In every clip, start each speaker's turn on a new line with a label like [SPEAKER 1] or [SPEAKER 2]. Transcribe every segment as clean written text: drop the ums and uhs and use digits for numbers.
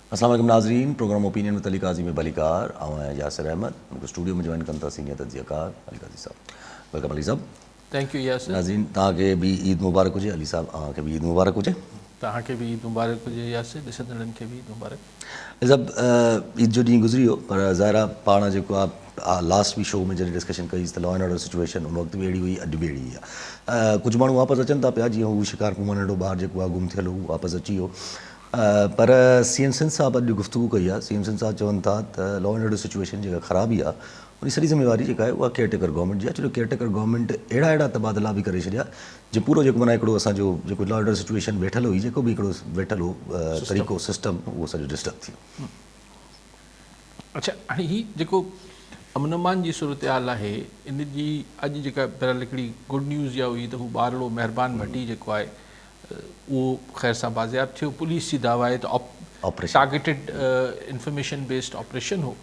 [SPEAKER 1] अस्सलाम वालेकुम नाज़रीन, प्रोग्राम ओपिनियन में अली काजी में भलीकार आवां यासिर अहमद मुझे स्टूडियो में ज्वाइन कंता सीनियर तज्जियाकार अली काजी साहब। वेलकम अली साहब।
[SPEAKER 2] Thank you Yasir.
[SPEAKER 1] नाज़रीन तव्हांखे भी ईद मुबारक हुजे। अली साहब तव्हांखे भी ईद मुबारक हुजे।
[SPEAKER 2] तव्हांखे भी ईद मुबारक हुजे यासिर, ॾिसंदड़नि खे भी ईद मुबारक।
[SPEAKER 1] अली साहब ईद जो ॾींहुं गुज़री वियो पर ज़ाहिर आहे पाण जेको आहे लास्ट वी शो में जॾहिं डिस्कशन कईसीं त लॉ एंड ऑर्डर सिचुएशन उन वक़्तु बि अहिड़ी हुई, अॼु बि अहिड़ी आहे। कुझु माण्हू वापसि अचनि था पिया, जीअं हू शिकारपुर मां नंढो ॿारु जेको आहे गुम थियल हू वापसि अची वियो। पर CM सिंध साहब अॼु गुफ़्तगू कई आहे। CM सिंध साहब चवनि था त लॉ एंड ऑर्डर सिचुएशन जेका ख़राबी आहे उन सॼी ज़िम्मेवारी जेका आहे उहा केयरटेकर गवर्नमेंट जी आहे। छो केयरटेकर गवर्नमेंट अहिड़ा तबादला बि करे छॾिया जो पूरो जेको माना हिकिड़ो असांजो जेको लॉ एंड ऑर्डर सिचुएशन वेठल हुई, जेको बि हिकिड़ो वेठल हो तरीक़ो सिस्टम, उहो सॼो डिस्टर्ब थी वियो।
[SPEAKER 2] अच्छा, हाणे ही जेको अमन अमान जी सूरत हाल आहे इन जी अॼु जेका बहरहाल हिकिड़ी गुड न्यूज़ इहा हुई त हू ॿारड़ो महिरबान भट्टी जेको आहे उहो ख़ैर सां बाज़ियाब थियो। पुलिस जी दावा आहे त टारगेटेड इंफॉर्मेशन बेस्ड ऑपरेशन हो,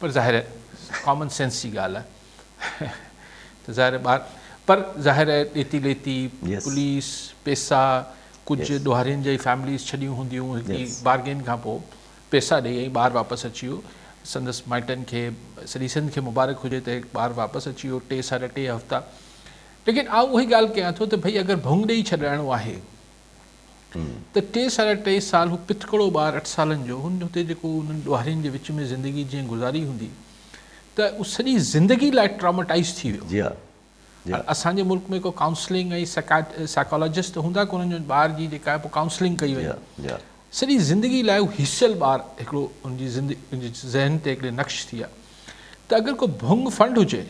[SPEAKER 2] पर ज़ाहिर है कॉमन सेंस जी ॻाल्हि आहे त ज़ाहिर ॿार पर ज़ाहिर है ॾेती लेती पुलिस पैसा कुझु ॾोहारियुनि जी फैमिलीज़ छॾियूं हूंदियूं, हिकिड़ी बारगेन खां पोइ पैसा ॾेई ऐं ॿारु वापसि अची वियो। संदसि माइटनि खे सॼी सिंध खे मुबारक हुजे त ॿारु वापसि अची वियो 3 साढा 3 हफ़्ता। लेकिन आउं उहा ॻाल्हि कयां थो त भई अगरि भंग ॾेई छॾाइणो आहे त 3 साढा 3 साल हू पितकड़ो ॿारु 8 सालनि जो हुते जेको उन्हनि ॾोहारियुनि जे विच में ज़िंदगी जीअं गुज़ारी हूंदी त उहा सॼी ज़िंदगी लाइ ट्रॉमेटाइज़ थी वियो। असांजे मुल्क में को काउंसलिंग ऐं साइकोलॉजिस्ट हूंदा कोन जो ॿार जी जेका आहे पोइ काउंसलिंग कई वई, सॼी ज़िंदगी लाइ उहो हिसियल ॿारु हिकिड़ो उनजी ज़िंदगी ज़हन ते हिकिड़े नक्श थी आहे। त अगरि को भंग फंड हुजे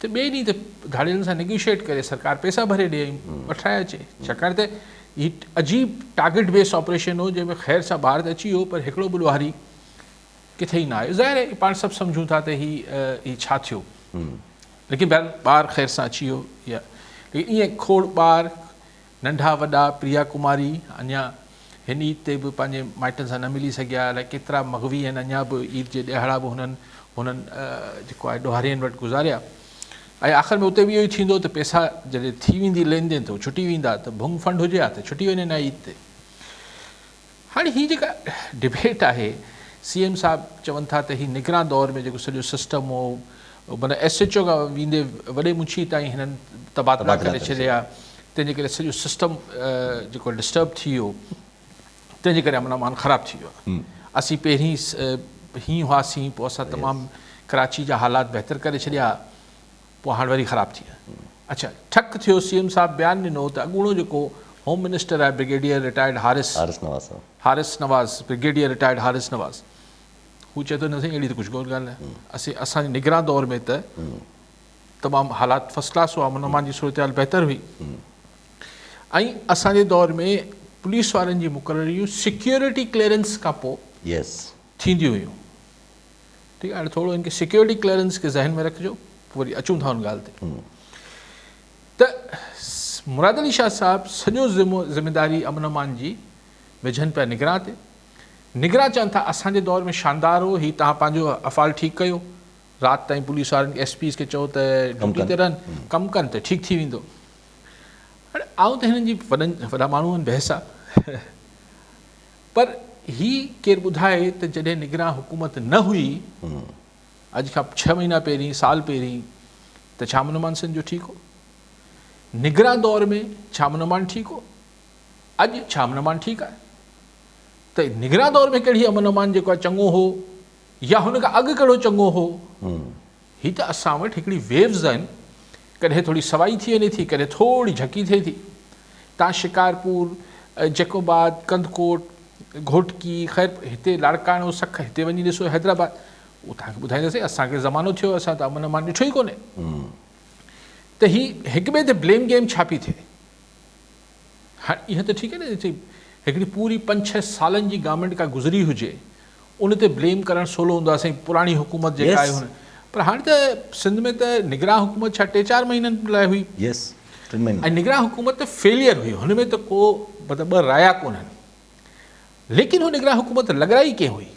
[SPEAKER 2] त ॿिए ॾींहुं त गाड़ियुनि सां नेगोशिएट करे सरकार पैसा भरे ॾिए वठाए अचे, छाकाणि त ही अजीब टारगेट बेस्ड ऑपरेशन हो जंहिंमें ख़ैर सां ॿार त अची वियो पर हिकिड़ो बि ॾोहारी किथे ई न आयो। ज़ाहिर आहे पाण सभु सम्झूं था त ही छा थियो, लेकिन ॿारु ख़ैर सां अची वियो। या लेकिन ईअं खोड़ ॿार नंढा वॾा प्रिया कुमारी अञा हिन ईद ते बि पंहिंजे माइटनि सां न मिली सघिया, अलाए केतिरा मग़वी आहिनि अञा बि ईद जे ॾियारा बि हुननि जेको आहे ॾोहारियुनि वटि गुज़ारिया। ऐं आख़िर में उते बि इहो ई थींदो त पैसा जॾहिं थी वेंदी लेन देन त छुटी वेंदा, त भंग फंड हुजे हा त छुटी वञे न ईद ते। हाणे हीअ जेका डिबेट आहे CM साहब चवनि था त हीउ निगरान दौर में जेको सॼो सिस्टम हो माना SHO खां वेंदे वॾे मुंशी ताईं हिननि तबादला करे छॾिया, तंहिंजे करे सॼो सिस्टम जेको डिस्टर्ब थी वियो, तंहिंजे करे अमन अमान ख़राबु थी वियो आहे। असीं पहिरीं हीअं हुआसीं, पोइ असां तमामु कराची जा हालात बहितर करे छॾिया, पोइ हाणे वरी ख़राबु थी विया। अच्छा, ठक थियो CM साहब बयानु ॾिनो त अॻूणो जेको होम मिनिस्टर आहे ब्रिगेडियर रिटायर्ड हारिस नवाज़ ब्रिगेडियर रिटायर्ड हारिस नवाज़, हू चए थो न साईं अहिड़ी त कुझु कोन ॻाल्हि आहे, असांजे निगरान दौर में त तमामु हालात फर्स्ट क्लास हुआ, अमन अमान जी सूरत हाल बहितर हुई। ऐं असांजे दौर में पुलिस वारनि जी मुक़ररियूं सिक्योरिटी क्लियरेंस खां पोइ थींदियूं हुयूं। ठीकु आहे, हाणे थोरो हिनखे सिक्योरिटी क्लियरेंस खे ज़हन में रखिजो, पोइ वरी अचूं था हुन ॻाल्हि ते। त मुराद अली शाह साहब सॼो ज़िम्मेदारी अमन अमान जी विझनि पिया निगरान ते। निगरान चवनि था असांजे दौर में शानदार हो, हीउ तव्हां पंहिंजो अफ़ाल ठीकु कयो, राति ताईं पुलिस वारनि SPs खे चओ त ड्यूटी ते रहनि, कमु कनि त ठीकु थी वेंदो। हाणे आऊं त हिननि जी वॾा माण्हू आहिनि, बहस आहे, पर ही केरु ॿुधाए त जॾहिं निगरान हुकूमत न हुई अॼु खां 6 महीना पहिरीं, साल पहिरीं, त छा अमन अमान सिंध जो ठीकु हो? निगरान दौर में छा अमन अमान ठीकु हो? अॼु छा अमन अमान ठीकु आहे? त निगरान दौर में कहिड़ी अमन अमान जेको आहे चङो हो, या हुन खां अॻु कहिड़ो चङो हो? ही त असां वटि हिकिड़ी वेव्स आहिनि, कॾहिं थोरी सवाई थी वञे थी, कॾहिं थोरी झकी थिए थी। तव्हां शिकारपुर, जेकोबाद, कंदकोट, घोटकी, ख़ैर हिते लाड़काणो सख हिते वञी ॾिसो, हैदराबाद, उहो तव्हांखे ॿुधाईंदासीं असांखे ज़मानो थियो, असां त अमन अमान ॾिठो ई कोन्हे। त हीअ हिक ॿिए ते ब्लेम गेम छा पई थिए? हाणे इहा त ठीकु आहे न, हिकिड़ी पूरी 5-6 सालनि जी गवर्नमेंट का गुज़री हुजे, उन ते ब्लेम करणु सवलो हूंदो आहे, साईं पुराणी हुकूमत जेका आहे हुन। पर हाणे त सिंध में त निगरान हुकूमत छा 3-4 महीननि लाइ हुई, ऐं निगरान हुकूमत त फेलियर हुई, हुन में त को मतिलबु ॿ राया कोन्हनि। लेकिन हू निगरान हुकूमत लॻाई कंहिं हुई?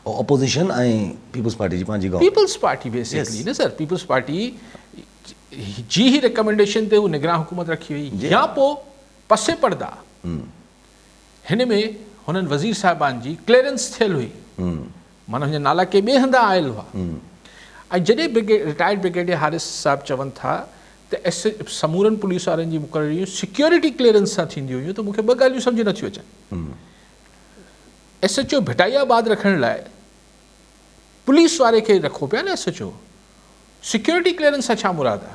[SPEAKER 1] ऑपोज़िशन ऐं पीपल्स पार्टी जी पंहिंजी
[SPEAKER 2] पीपल्स पार्टी बेसिकली न सर, पीपल्स पार्टी जी ही रिकमेंडेशन ते वो निगरान हुकूमत रखी हुई या पोइ पसे पर्दा हिन में हुननि वज़ीर साहिबान जी क्लियरेंस थियल हुई, माना हुनजा नाला के ॿिए हंधा आयल हुआ। ऐं जॾहिं रिटायर्ड ब्रिगेडियर हारिस साहिबु चवनि था त समूरनि पुलिस वारनि जी मुक़ररियूं सिक्योरिटी क्लियरेंस सां थींदियूं हुयूं, त मूंखे ॿ ॻाल्हियूं सम्झ नथियूं अचनि। SHO भिटाइयाबाद रखण लाइ पुलिस वारे खे रखो पिया न SHO, सिक्योरिटी क्लियरेंस सां छा मुराद आहे?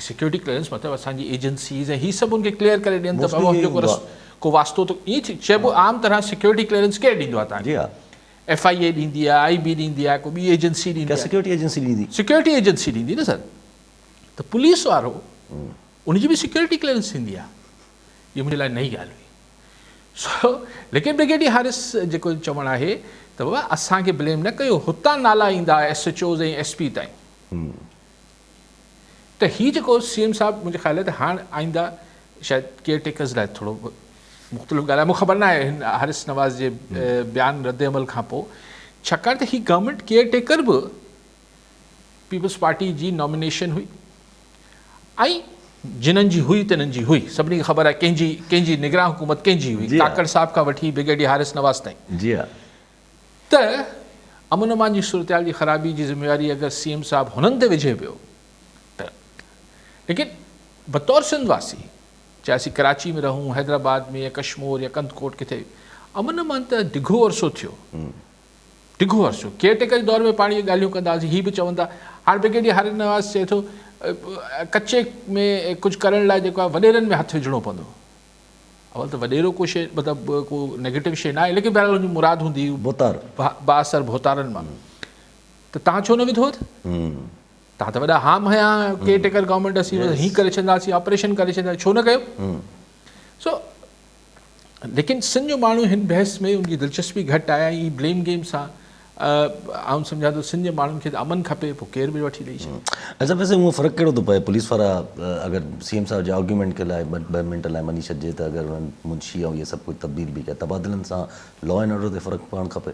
[SPEAKER 2] सिक्योरिटी क्लियरेंस मतिलबु असांजी एजेंसीज़ ऐं हीअ सभु उनखे क्लियर करे ॾियनि त बाबा जेको को वास्तो त ईअं चइबो आम तरह सिक्योरिटी क्लियरेंस केरु ॾींदो आहे तव्हांखे? FIA ॾींदी आहे, IB ॾींदी आहे, को ॿी एजेंसी ॾींदी आहे,
[SPEAKER 1] सिक्योरिटी एजेंसी ॾींदी,
[SPEAKER 2] सिक्योरिटी एजेंसी ॾींदी न सर। त पुलिस वारो उनजी बि सिक्योरिटी क्लियरेंस थींदी आहे, इहा मुंहिंजे लाइ नई ॻाल्हि हुई। लेकिन ब्रिगेडियर हारिस जेको चवणु आहे त बाबा असांखे ब्लेम न कयो, हुतां नाला ईंदा SHOs ऐं SP ताईं। त हीउ जेको CM साहिबु मुंहिंजे ख़्याल त हाणे आईंदा शायदि केयर टेकर्स लाइ थोरो मुख़्तलिफ़ ॻाल्हि आहे, मूंखे ख़बर न आहे हिन हारिस नवाज़ जे बयान रद्द अमल खां पोइ, छाकाणि त हीअ गवर्नमेंट केयर टेकर बि पीपल्स पार्टी जी नॉमिनेशन हुई ऐं जिन्हनि जी हुई तिन्हनि जी हुई, सभिनी खे ख़बर आहे कंहिंजी निगरान हुकूमत कंहिंजी हुई, काकड़ साहिब खां वठी ब्रिगेडियर हारिस नवाज़ ताईं।
[SPEAKER 1] जी हा।
[SPEAKER 2] त अमन अमान जी सूरत जी ख़राबी जी ज़िम्मेवारी अगरि CM साहिबु हुननि ते विझे पियो त, लेकिन बतौर सिंध वासी, चाहे असीं कराची में रहूं, हैदराबाद में या कश्मीर या कंदकोट किथे, अमन अमान त डिघो अरसो थियो, डिघो अरसो केयर टेकर जे दौर में पाण इहे ॻाल्हियूं कंदासीं। हीअ बि चवनि था हाणे ब्रिगेडियर हारिस नवाज़ चए थो कचे में कुझु करण लाइ जेको आहे वॾेरनि में हथु विझणो पवंदो। अवल त वॾेरो को शइ मतिलबु को नेगेटिव शइ न आहे, लेकिन बहरहाल हुनजी मुराद हूंदी बासर भोतारनि मां, त तव्हां छो न विधो? तव्हां त वॾा हाम हया केयर टेकर गवर्नमेंट, असीं हीअं करे छॾंदासीं, ऑपरेशन करे छॾंदासीं, छो न कयो? सो लेकिन सिंध जो माण्हू हिन बहस में उनजी दिलचस्पी घटि आहे, ऐं ब्लेम गेम सां आउं सम्झां थो सिंध जे माण्हुनि खे त अमन खपे, पोइ केर बि वठी ॾेई छॾे।
[SPEAKER 1] अच्छा, वैसे उहो फ़र्क़ु कहिड़ो थो पए? पुलिस वारा अगरि CM साहिब जे आर्ग्यूमेंट के लाइ ॿ मिंट लाइ मञी छॾिजे त अगरि हुननि मुंशी ऐं इहे सभु कुझु तब्दील बि कया, तबादलनि सां लॉ एंड ऑर्डर ते फ़र्क़ु पवणु खपे?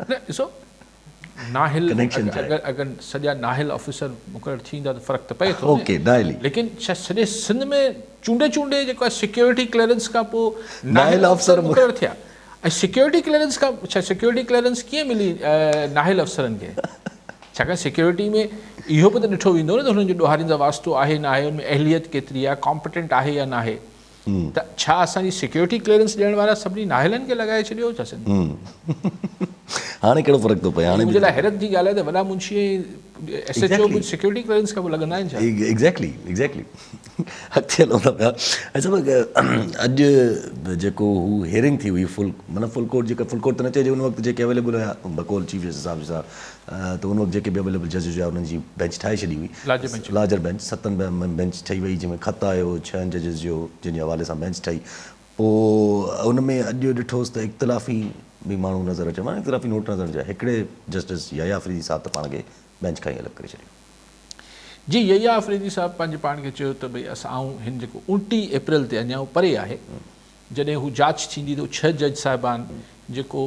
[SPEAKER 2] न ॾिसो, नाहिल अगरि सॼा नाहिल ऑफिसर मुक़ररु थींदा त फ़र्क़ु त पए थो,
[SPEAKER 1] ओके नाहिल,
[SPEAKER 2] लेकिन छा सॼे सिंध में चूंडे जेको आहे सिक्योरिटी क्लियरेंस खां पोइ
[SPEAKER 1] नाहिल अफ़सर
[SPEAKER 2] मुक़ररु थिया, ऐं सिक्योरिटी क्लियरेंस खां छा सिक्योरिटी क्लियरेंस कीअं मिली नाहिल अफ़सरनि खे? छाकाणि सिक्योरिटी में इहो बि त ॾिठो वेंदो न त हुननि जो ॾोहारींदड़ वास्तो आहे न आहे, हुनमें अहलियत केतिरी आहे, कॉम्पिटेंट आहे या न आहे। त छा असांजी सिक्योरिटी क्लियरेंस ॾियण वारा सभिनी नाहिलनि खे लॻाए छॾियो छा?
[SPEAKER 1] हाणे कहिड़ो फ़र्क़ु थो पए? हाणे
[SPEAKER 2] मुंहिंजे लाइ हैरत जी ॻाल्हि आहे त वॾा मुंशी SHO सिक्योरिटी क्लियरेंस खां पोइ लॻंदा आहिनि छा?
[SPEAKER 1] एग्ज़ैक्टली अॻिते हलूं था पिया। अच्छा, अॼु जेको हू हियरिंग थी हुई मतिलबु फुल कोर्ट, जेका फुल कोर्ट त न चइजे, उन वक़्तु जेके अवेलेबल हुया बकौल चीफ जस्टिस साहिब सां, त उन वक़्तु जेके बि अवेलेबल जजिस हुआ उन्हनि जी बेंच ठाहे छॾी हुई, लार्जर बेंच 7 बेंच ठही वई, जंहिंमें ख़त आयो 6 जजिस जो, जंहिंजे हवाले सां बेंच ठही। पोइ उन में अॼु ॾिठोसि त इख़्तिलाफ़ी बि माण्हू नज़र अचे, माना इख़्तिलाफ़ी नोट नज़र अचे। हिकिड़े जस्टिस यहया अफरीदी साहिब त पाण खे बेंच खां ई अलॻि करे छॾियो। जी,
[SPEAKER 2] यहया अफरीदी साहिबु पंहिंजे पाण खे चयो त भई असां हिन जेको 29 अप्रैल ते अञा परे आहे, जॾहिं हू जांच थींदी त 6 जज साहिबान जेको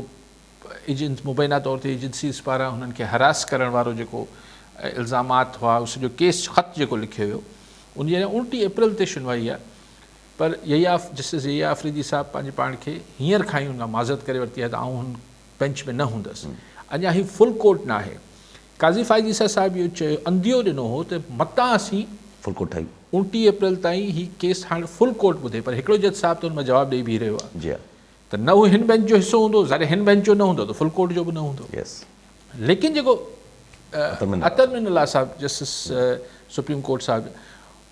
[SPEAKER 2] मुबैना तौर ते एजेंसीज़ पारां हुननि खे हरास करण वारो जेको इल्ज़ामात हुआ, उस जो केस ख़त जेको लिखियो वियो, उनजी अञा 29 अप्रैल ते सुनवाई आहे। पर जस्टिस यहया अफरीदी साहिबु पंहिंजे पाण खे हींअर खां ई हुन माज़रत करे वरिती आहे त आउं हुन बेंच में न हूंदुसि। अञा ही फुल कोर्ट न आहे। काज़ी फाइज़ साहिबु इहो चयो, अंदियो ॾिनो हो त मतां असीं
[SPEAKER 1] फुल कोर्ट ठाही
[SPEAKER 2] 29 अप्रैल ताईं ही केस हाणे फुल कोर्ट ॿुधे, पर हिकिड़ो जज साहिबु त हुन में जवाबु ॾेई बीह रहियो आहे।
[SPEAKER 1] जी हा,
[SPEAKER 2] त न हू हिन बेंच जो हिसो हूंदो, ज़ाहिर हिन बेंच जो न हूंदो त फुल कोर्ट जो बि न हूंदो। लेकिन जेको अतर मिनल्ला साहिबु जस्टिस सुप्रीम कोर्ट साहिबु,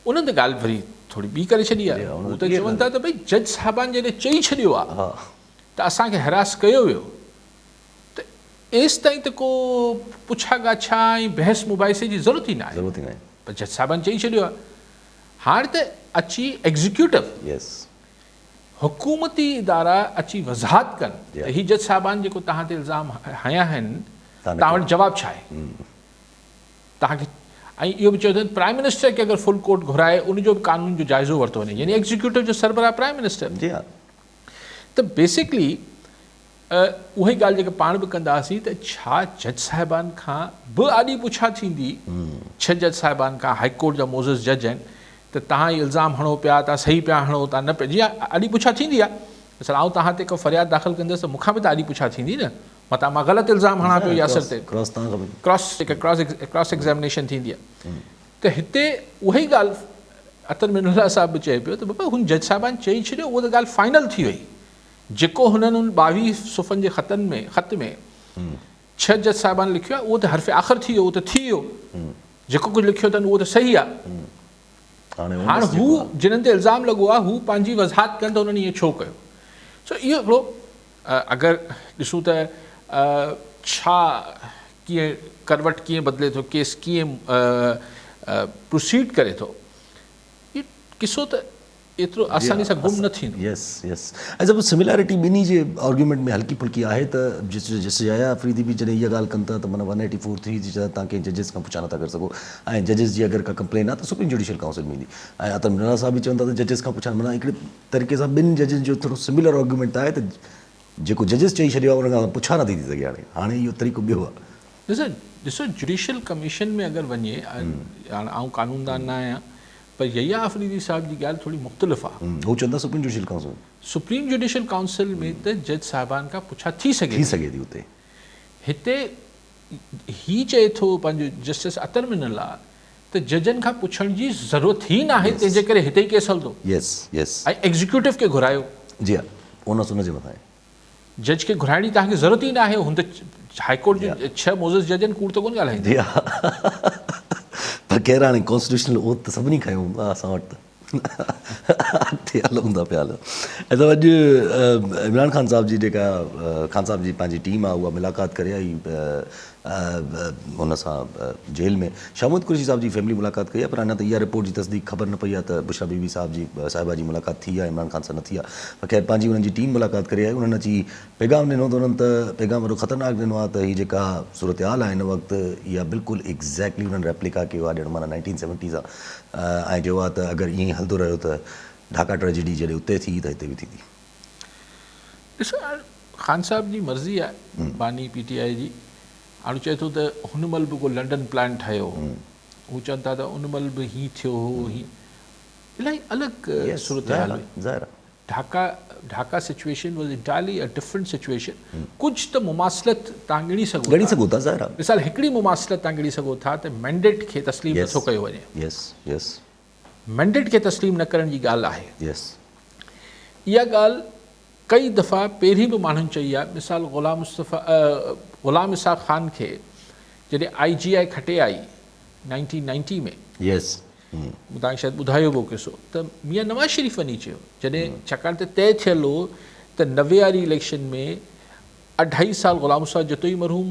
[SPEAKER 2] उन्हनि त ॻाल्हि वरी थोरी ॿी करे छॾी आहे। हू त चवनि था त भई जज साहिबान जॾहिं चई छॾियो आहे त असांखे हरास कयो वियो, त एसि ताईं त को पुछा ॻाछा ऐं बहस मुबाहिसे जी ज़रूरत ई न आहे। पर जज साहिबान चई छॾियो आहे। हाणे त अची एग्ज़ीक्यूटिव हुकूमती इदारा अची वज़ाहत कनि त हीअ जज साहिबान जेको तव्हां ते इल्ज़ाम हया आहिनि, तव्हां वटि जवाबु छा आहे तव्हांखे। ऐं इहो बि चयो अथनि प्राइम मिनिस्टर खे अगरि फुल कोर्ट घुराए उनजो बि कानून जो जाइज़ो वरितो वञे, यानी एग्ज़ीक्यूटिव जो सरबराह प्राइम मिनिस्टर। त बेसिकली उहा ई ॻाल्हि जेका पाण बि कंदा हुआसीं त छा जज साहिबान खां बि आॾी पुछा थींदी, 6 जज साहिबान खां, हाई कोर्ट जा मोज़िस जज आहिनि, त तव्हां इल्ज़ाम हणो पिया, तव्हां सही पिया हणो, तव्हां न पिया, जीअं आॾी पुछा थींदी आहे। मिसाल आउं तव्हां ते को फ़रियाद दाख़िल कंदुसि त मूंखां बि त आॾी पुछा थींदी न, मां ग़लति इल्ज़ाम हणां पियो यासिर ते, क्रॉस एग्ज़ामिनेशन थींदी आहे। त हिते उहा ई ॻाल्हि अतर मिनुल्ला साहिब बि चए पियो त बाबा हुन जज साहिबान चई छॾियो, उहा त ॻाल्हि फाइनल थी वई। जेको हुननि उन 22 सुफ़नि जे ख़त में 6 जज साहिबान लिखियो आहे, उहो त हर्फ़ आख़िर थी वियो, उहो त थी वियो। जेको कुझु लिखियो अथनि उहो त सही आहे। हाणे हू जिन्हनि ते इल्ज़ाम लॻो आहे, हू पंहिंजी वज़ाहत कनि त उन्हनि ईअं छो कयो। सो इहो हिकिड़ो अगरि ॾिसूं त छा कीअं करवट कीअं बदिले थो, केस कीअं प्रोसीड करे थो, इहो किसो त एतिरो आसानी सां गुम न थींदो।
[SPEAKER 1] यस यस ऐं जब सिमिलैरिटी ॿिन्ही जे आर्ग्यूमेंट में हल्की फुल्की आहे त जस्ट याया अफरीदी बि जॾहिं इहा ॻाल्हि कनि था त माना 184 थी जी तव्हां कंहिं जजिस खां पुछा नथा करे सघो, ऐं जजिस जी अगरि का कंप्लेन आहे त सुप्रीम जुडिशियल काउंसिल में ईंदी। ऐं अतर मिनुल्ला साहिब बि चवनि था त जजिस खां पुछा, माना हिकिड़े तरीक़े सां ॿिनि जजिस जो थोरो सिमिलर आर्ग्यूमेंट आहे त जेको जजिस चई छॾियो आहे उन खां पुछा नथी थी सघे। हाणे इहो तरीक़ो ॿियो आहे।
[SPEAKER 2] ॾिसो जुडिशियल कमीशन में अगरि वञे, हाणे आउं कानूनदान न आहियां, पर यया अफरीदी साहिब जी ॻाल्हि थोरी मुख़्तलिफ़ आहे।
[SPEAKER 1] हू चवंदा supreme judicial council,
[SPEAKER 2] supreme judicial council में त जज साहिबान खां पुछा थी सघे
[SPEAKER 1] थी हुते। हिते
[SPEAKER 2] ही चए थो पंहिंजो जस्टिस अतर मिनुल्ला त जजनि खां पुछण जी ज़रूरत ई न आहे, तंहिंजे करे हिते ई केस हलंदो।
[SPEAKER 1] यस यस
[SPEAKER 2] ऐं एग्जीक्यूटिव खे घुरायो, जी हा,
[SPEAKER 1] उन जे मथां
[SPEAKER 2] जज खे घुराइण जी तव्हांखे ज़रूरत ई न आहे। हुन त हाईकोर्ट जे 6 मोज़िस जजनि कूड़ त कोन ॻाल्हाईंदा।
[SPEAKER 1] पर कहिड़ा हाणे कॉन्स्टिट्यूशनल ओथ त सभिनी खयूं असां वटि त हलूं था पिया। ऐं त अॼु इमरान ख़ान साहिब जी जेका ख़ान साहिब जी पंहिंजी टीम आहे उहा मुलाक़ात करे आई हुन सां जेल में। शामूद कुरैशी साहिब जी फैमिली मुलाक़ात कई आहे, पर अञा त इहा रिपोर्ट जी तस्दीक ख़बर न पई आहे त बुशरा बीबी साहिबा जी मुलाक़ात थी आहे, इमरान ख़ान सां न थी आहे। पर ख़ैर पंहिंजी हुननि जी टीम मुलाक़ात करे आई। उन्हनि अची पैगाम ॾिनो त उन्हनि त पैगाम वॾो ख़तरनाक ॾिनो आहे त हीअ जेका सूरत हाल आहे हिन वक़्तु इहा बिल्कुलु एग्ज़ैक्टली उन्हनि रेप्लिका कयो आहे, ॼण माना 1970 सां। ऐं चयो आहे त अगरि ईअं हलंदो रहियो त ढाका ट्रेजेडी जॾहिं उते थी त हिते बि थींदी।
[SPEAKER 2] ॾिसो ख़ान साहिब जी मर्ज़ी आहे, बानी PTI जी। हाणे चए थो त हुन महिल बि को लंडन प्लान ठाहियो, हू चवनि था त उन महिल बि हीअं थियो हो, हीअं इलाही अलॻि सूरत हाल हुई। Dhaka situation was entirely a different situation. कुझु त मुमासिलत तव्हां ॻणी सघो था। मिसाल हिकिड़ी मुमासिलत तव्हां ॻणी सघो था त मैंडेट खे तस्लीम नथो कयो वञे। मैंडेट खे तस्लीम न करण जी ॻाल्हि आहे। इहा ॻाल्हि कई दफ़ा पहिरीं बि माण्हुनि चई आहे। मिसाल ग़ुलाम इसाक़ ख़ान खे जॾहिं IGI खटे आई 1990 में, तव्हांखे शायदि ॿुधायो हो किसो, त मियां नवाज़ शरीफ़ वञी चयो जॾहिं, छाकाणि त तय थियल हो त 90 वारी इलेक्शन में 2.5 साल ग़ुलाम साहिब जतोई मरहूम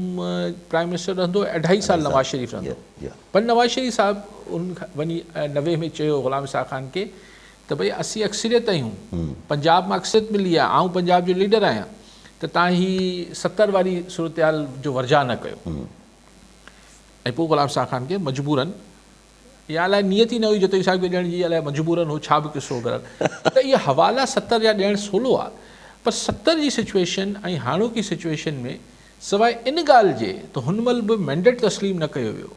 [SPEAKER 2] प्राइम मिनिस्टर रहंदो, 2.5 साल नवाज़ शरीफ़ रहंदो। पर नवाज़ शरीफ़ साहिब उन वञी 90 में चयो ग़ुलाम इसाक़ ख़ान खे त भई असीं अक्सरियत आहियूं, पंजाब मां अक्सरियत मिली आहे, आउं पंजाब जो लीडर आहियां, त तव्हां ही 70 वारी सूरत हाल जो वर्जा न कयो। ऐं पोइ ग़ुलाम इसाक़ ख़ान खे मजबूरन, या अलाए नियत ई न हुई जतोई साहिब खे ॾियण जी, अलाए मजबूरन हो छा बि किसो करणु, त इहा हवाला 70 जा ॾियणु सवलो आहे। पर 70 जी सिचुएशन ऐं हाणोकी सिचुएशन में सवाइ इन ॻाल्हि जे त हुन महिल बि मैंडेट तस्लीम न कयो वियो,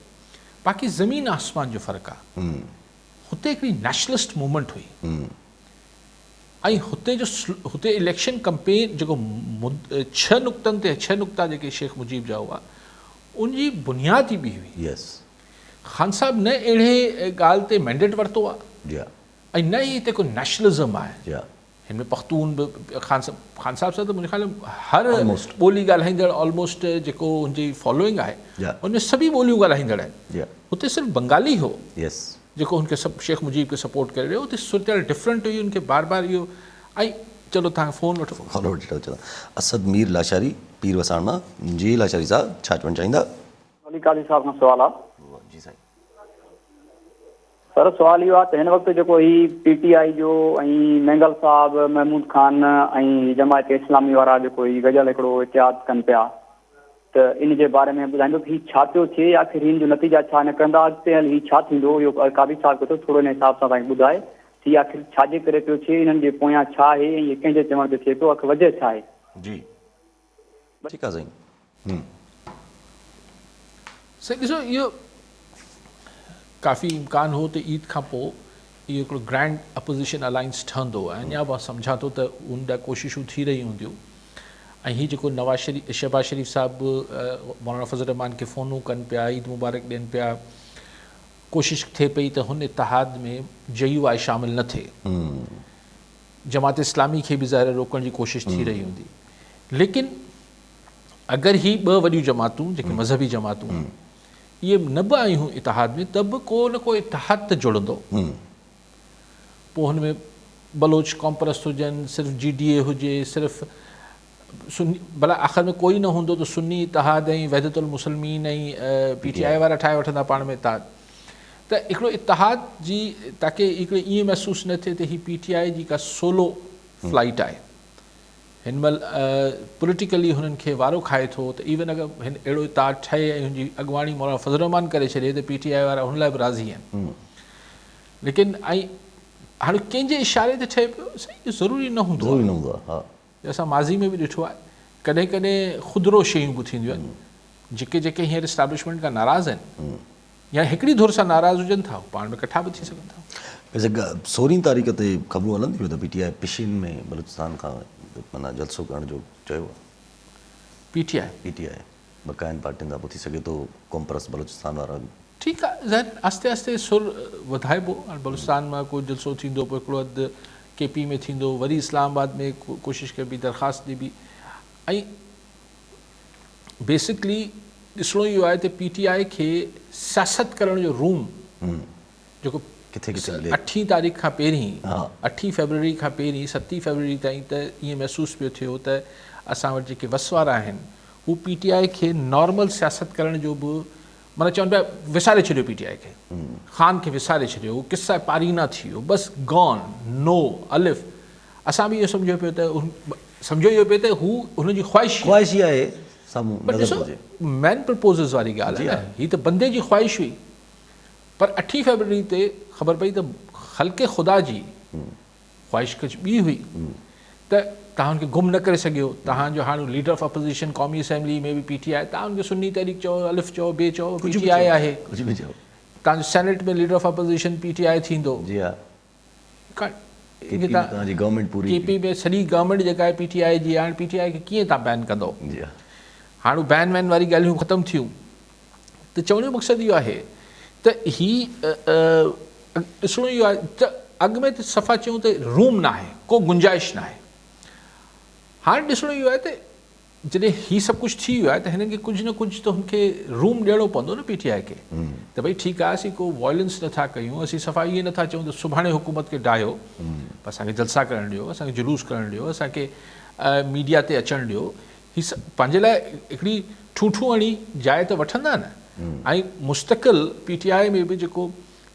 [SPEAKER 2] बाक़ी ज़मीन आसमान जो फ़र्क़ु आहे। हुते हिकिड़ी नेशनलिस्ट मूवमेंट हुई ऐं हुते इलेक्शन कैंपेन जेको 6 नुक़्तनि ते 6 नुक़्ता जेके शेख मुजीब जा हुआ, उनजी बुनियाद ई बि हुई। ख़ान साहिब न अहिड़े ॻाल्हि ते मैंडेट वरितो आहे ऐं न ई हिते को नेशनलिज़म आहे। हिन में पख्तून बि ख़ान साहिब सां त मुंहिंजे ख़्याल में हर ॿोली ॻाल्हाईंदड़ ऑलमोस्ट जेको हुनजी फॉलोइंग आहे उनमें सभी ॿोलियूं ॻाल्हाईंदड़ आहिनि। हुते सिर्फ़ु बंगाली हो जेको हुनखे शेख मुजीब खे सपोर्ट करे रहियो। हुते सूरत डिफरेंट हुई, उनखे बार बार इहो। ऐं चलो तव्हांखे फ़ोन वठो।
[SPEAKER 1] असद मीर लाशारी पीर वसाण मां। जी लाशारी साहिब छा चवणु चाहींदा?
[SPEAKER 3] अली काजी साहिब खां सुवाल आहे। जी साईं। सर सुवाल इहो आहे त हिन वक़्तु जेको ही PTI जो ऐं मैंगल साहिब, महमूद खान ऐं जमायत इस्लामी वारा जेको ही गजल हिकिड़ो इतिहाद कनि पिया, त इन जे बारे में ॿुधाईंदो कि हीउ छा पियो थिए, आख़िर हिन जो नतीजा छा निकिरंदा, अॻिते हली हीउ छा थींदो? इहो काबी साहिब थो थोरो हिन हिसाब सां तव्हांखे ॿुधाए कि आख़िर छाजे करे पियो थिए, हिननि जे पोयां छा आहे ऐं इहे कंहिंजे चवण ते थिए थो, आख़िर वजह छा आहे?
[SPEAKER 1] जी ठीकु आहे साईं।
[SPEAKER 2] साईं ॾिसो, इहो काफ़ी इम्कान हो त ईद खां पोइ इहो हिकिड़ो ग्रैंड अपोज़िशन अलायंस ठहंदो ऐं अञा मां सम्झां थो त उन ॾांहुं कोशिशूं थी रही हूंदियूं ऐं हीअ जेको शहबाज़ शरीफ़ साहिबु मौलाना फज़ल रहमान खे फ़ोनूं कनि पिया, ईद मुबारक ॾियनि पिया, कोशिशि थिए पई त हुन इतिहाद में JUI शामिलु न थिए, जमात इस्लामी खे बि ज़ाहिर रोकण जी कोशिशि थी रही हूंदी। लेकिन अगरि ही ॿ वॾियूं जमातूं जेके मज़हबी जमातूं इहे न बि आयूं इतिहाद में, त बि को न को इतिहाद त जुड़ंदो। पोइ हुन में बलोच कौम परस्त हुजनि, सिर्फ़ु GDA हुजे, सिर्फ़ु सुन्नी, भला आख़िर में कोई न हूंदो त सुन्नी इतिहाद ऐं वहदतुल मुस्लिमीन ऐं PTI वारा ठाहे वठंदा पाण में इतिहाद। त हिकिड़ो इतिहाद जी ताकी हिकिड़े ईअं महसूसु न थिए त हीअ PTI जी का सोलो फ्लाइट आहे। हिन महिल पॉलिटिकली हुननि खे वारो खाए थो त इवन अगरि हिन अहिड़ो इतिहाद ठहे ऐं हुनजी अॻुवाणी मौलाना फज़ल रहमान करे छॾे त PTI वारा हुन लाइ बि राज़ी आहिनि। लेकिन ऐं हाणे कंहिंजे इशारे ते ठहे पियो, सही ज़रूरी न हूंदो आहे। असां माज़ी में बि ॾिठो आहे, कॾहिं कॾहिं ख़ुदिरो शयूं बि थींदियूं आहिनि, जेके जेके हींअर इस्टेब्लिशमेंट खां नाराज़ आहिनि या हिकिड़ी धुर सां नाराज़ हुजनि था, पाण में कठा बि थी सघनि था।
[SPEAKER 1] वैसे 16 तारीख़ ते ख़बरूं हलंदी हुयूं त PTI पिशिन में बलूचिस्तान खां माना जलसो करण जो चयो आहे। PTI बक़ाइनि पार्टियुनि सां पोइ थी सघे थो क़ौम परस्त बलूचिस्तान वारा।
[SPEAKER 2] ठीकु आहे, ज़ाहिर आस्ते आस्ते सुर वधाइबो। हाणे बलूचिस्तान मां कोई जलसो थींदो, पोइ हिकिड़ो हंधि KP में थींदो, वरी इस्लामाबाद में कोशिशि कबी, दरख़्वास्त ॾिबी। ऐं बेसिकली ॾिसणो इहो आहे त PTI खे सियासत करण जो रूम जेको
[SPEAKER 1] किथे
[SPEAKER 2] 8 तारीख़ खां पहिरीं, 8 फरवरी खां पहिरीं 7 फरवरी ताईं त ईअं महसूसु पियो थियो त असां वटि जेके वसवारा आहिनि हू PTI खे नॉर्मल सियासत करण जो बि माना चवनि पिया विसारे छॾियो PTI खे, ख़ान खे विसारे छॾियो, उहो किसा पारीना थी वियो, बसि गॉन, नो अलिफ। असां बि इहो सम्झो पियो त सम्झो इहो पियो त हू हुनजी ख़्वाहिश
[SPEAKER 1] आहे साम्हूं
[SPEAKER 2] ॾिसो मैन प्रपोज़ल्स वारी ॻाल्हि आहे, हीअ त बंदे जी ख़्वाहिश हुई। पर 8 फरवरी ते ख़बर पई त ख़ल्क़े ख़ुदा जी ख़्वाहिश कुझु ॿी हुई त तव्हां हुनखे गुम न करे सघियो। तव्हांजो हाणे लीडर ऑफ अपोज़िशन क़ौमी असेंबली में बि PTI, तव्हां हुनखे सुन्नी तहरीक चओ, अलिफ चओ, बे चओ, PTI आहे। तव्हांजो सेनेट में लीडर ऑफ अपोज़िशन PTI थींदो। KP में सॼी गवर्नमेंट जेका आहे PTI जी, हाणे PTI खे कीअं तव्हां बैन कंदो? हाणे बैन वैन वारी ॻाल्हियूं ख़तमु थियूं। त चवण जो मक़सदु इहो आहे त ॾिसणो इहो आहे त अॻु में त सफ़ा चयूं त रूम न आहे, को गुंजाइश न आहे। हाणे ॾिसणो इहो आहे त जॾहिं हीउ सभु कुझु थी वियो आहे त हिननि खे कुझु न कुझु त हुनखे रूम ॾियणो पवंदो न PTI खे, त भई ठीकु आहे असीं को वॉयलेंस नथा कयूं, असीं सफ़ा इहे नथा चऊं त सुभाणे हुकूमत खे डाहियो, असांखे जलसा करणु ॾियो, असांखे जुलूस करणु ॾियो, असांखे मीडिया ते अचणु ॾियो। हीअ सभु पंहिंजे लाइ हिकिड़ी ठूठू हणी जाइ त वठंदा न। ऐं मुस्तक़िल PTI में बि जेको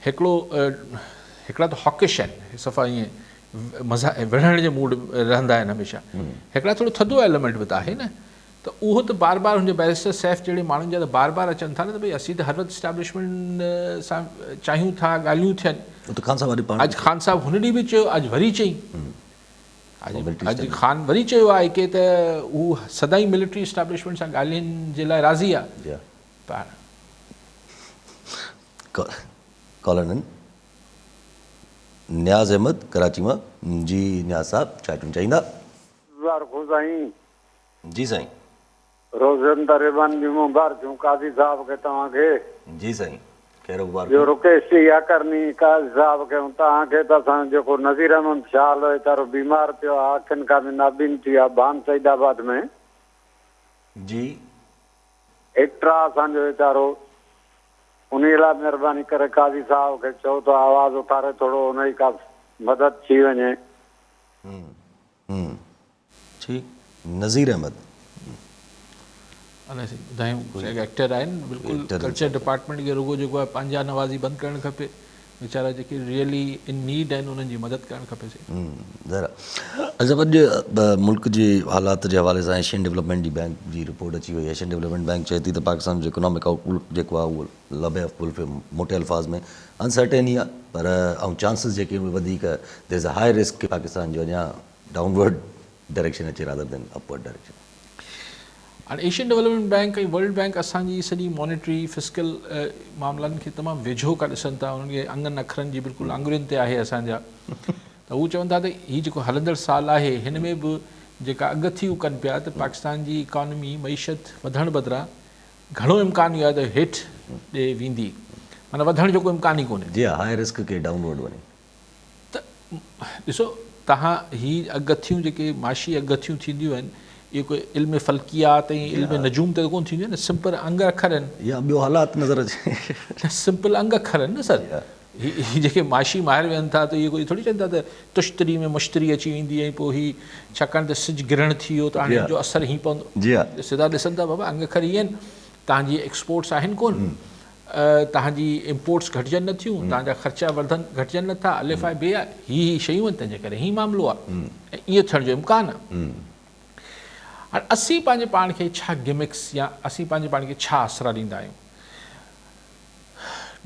[SPEAKER 2] हिकिड़ा त हॉकिश आहिनि, सफ़ा ईअं मज़ा विढ़ण जे मूड रहंदा आहिनि हमेशह। हिकिड़ा थोरो थधो एलिमेंट बि त आहे न, त उहो त बार बार हुनजे बैरिस्टर सैफ जहिड़े माण्हुनि जा त बार बार अचनि था न त भई असीं त हर वक़्तु इस्टेब्लिशमेंट सां चाहियूं था, ॻाल्हियूं थियनि। अॼु ख़ान साहिबु हुन ॾींहुं बि चयो, अॼु वरी चई, अॼु ख़ान वरी चयो आहे कि त हू सदाईं मिलिट्री इस्टेब्लिशमेंट सां ॻाल्हियुनि जे लाइ राज़ी आहे।
[SPEAKER 1] कॉलन न्याज़ अहमद कराची में जी, न्याज़ साहब चाटूं चाहींदा? जी साईं।
[SPEAKER 4] रोज़न तरेबन जी मुबारक काजी साहब के तव्हांखे।
[SPEAKER 1] जी साईं, खैर मुबारक।
[SPEAKER 4] जो रुकेश या करनी काजी साहब के तव्हांखे त असां जेको नज़ीर अहमद शाल हुयो तारो बीमार पियो आहे, अखियुनि खां बि नाबीन थी आहे, बान सईदाबाद में
[SPEAKER 1] जी।
[SPEAKER 4] एक्ट्रा असांजो वीचारो, उन लाइ महिरबानी करे काजी साहब खे चओ त आवाज़ उथारे थोरो उन का मदद थी वञे।
[SPEAKER 1] ठीक, नज़ीर अहमद
[SPEAKER 2] अलाए ॿुधायूं एक्टर आहिनि, बिल्कुलु कल्चर डिपार्टमेंट खे रुगो जेको आहे पंहिंजा नवाज़ी बंदि करणु खपे, वीचारा जेके रियली इन नीड आहिनि उन्हनि जी मदद करणु खपे।
[SPEAKER 1] ज़रा अॼु मुल्क जे हालात जे हवाले सां एशियन डेवलपमेंट जी बैंक जी रिपोर्ट अची वई। एशियन डेवलपमेंट बैंक चए थी त पाकिस्तान जो इकोनॉमिक आउटलुक जेको आहे उहो लबे मोटे अल्फाज़ में अनसर्टेन ई आहे, पर ऐं चांसिस जेके वधीक there is a high risk Pakistan जो अञा डाउनवर्ड डायरेक्शन अचे रादर देन अपवर्ड डायरेक्शन।
[SPEAKER 2] हाणे एशियन डेवलपमेंट बैंक ऐं वर्ल्ड बैंक असांजी सॼी मॉनिटरी फिस्कल मामलनि खे तमामु वेझो खां ॾिसनि था, उन्हनि खे अंगनि अखरनि जी बिल्कुलु आङुरियुनि ते आहे असांजा, त हू चवनि था त हीउ जेको हलंदड़ साल आहे हिन में बि जेका अगथियूं कनि पिया त पाकिस्तान जी इकॉनमी मईशत वधण बदिरां घणो इम्कान इहो आहे त हेठि ॾे वेंदी, माना वधण जो को इम्कान ई कोन्हे।
[SPEAKER 1] जी हाई रिस्क के डाउनवर्ड वञे।
[SPEAKER 2] त ॾिसो तव्हां हीअ अगथियूं जेके माशी अगथियूं थींदियूं आहिनि इहो कोई इल्म फ़ल्कियात ऐं इल्म नजूम ते कोन थींदियूं आहिनि, सिंपल अंग अखर आहिनि
[SPEAKER 1] या ॿियो हालात नज़र अचे।
[SPEAKER 2] सिंपल अंग अखर आहिनि न सर। ही जेके माशी माहिर वेहनि था त इहे कोई थोरी चवनि था त तुश्तरी में मुश्तरी अची वेंदी ऐं पोइ ही छाकाणि त सिज गिरण थी वियो त हाणे हिन जो असरु हीअं पवंदो।
[SPEAKER 1] जी हा,
[SPEAKER 2] सिधा ॾिसनि था बाबा अंग अखर इहे आहिनि, तव्हांजी एक्सपोर्ट्स आहिनि कोन, तव्हांजी इम्पोर्ट्स घटिजनि नथियूं, तव्हांजा ख़र्चा वधनि घटिजनि नथा, अलिफ आहे बे आहे, हीअ शयूं आहिनि, तंहिंजे करे हीअ मामिलो आहे ऐं ईअं थियण जो इम्कान आहे। हाणे असीं पंहिंजे पाण खे छा गिमिक्स या असीं पंहिंजे पाण खे छा असरु ॾींदा आहियूं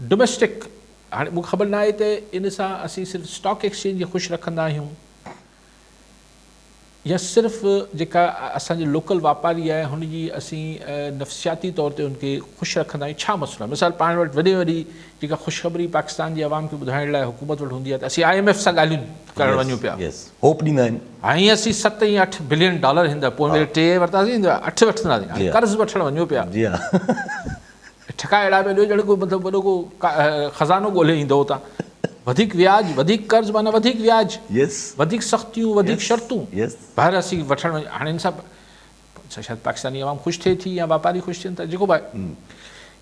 [SPEAKER 2] डोमेस्टिक। हाणे मूंखे ख़बर न आहे त इन सां असीं सिर्फ़ु स्टॉक एक्सचेंज खे ख़ुशि रखंदा आहियूं या सिर्फ़ु जेका असांजी लोकल वापारी आहे हुनजी असीं नफ़्सियाती तौर ते उनखे ख़ुशि रखंदा आहियूं, छा मसइलो आहे। मिसाल पाण वटि वॾी वॾी जेका ख़ुशख़बरी पाकिस्तान जी आवाम खे ॿुधाइण लाइ हुकूमत वटि हूंदी आहे त असीं IMF सां ॻाल्हियूं करणु वञूं पिया,
[SPEAKER 1] होप ॾींदा आहिनि।
[SPEAKER 2] ऐं असीं 7 या 8 बिलियन डॉलर ईंदा, पोइ 3 वरितासीं 8 वठंदासीं, कर्ज़ वठणु वञूं पिया।
[SPEAKER 1] जी हा,
[SPEAKER 2] ठका अहिड़ा पिया ॾियो ॼण को मतिलबु वॾो को ख़ज़ानो ॻोल्हे ईंदो हुतां। वधीक व्याज, वधीक कर्ज़ माना वधीक व्याज, वधीक सख़्तियूं, वधीक शर्तूं, ॿाहिरि असीं वठणु वञ। हाणे हिन सां शायदि पाकिस्तानी आवाम ख़ुशि थिए थी या वापारी ख़ुशि थियनि था, जेको बि आहे।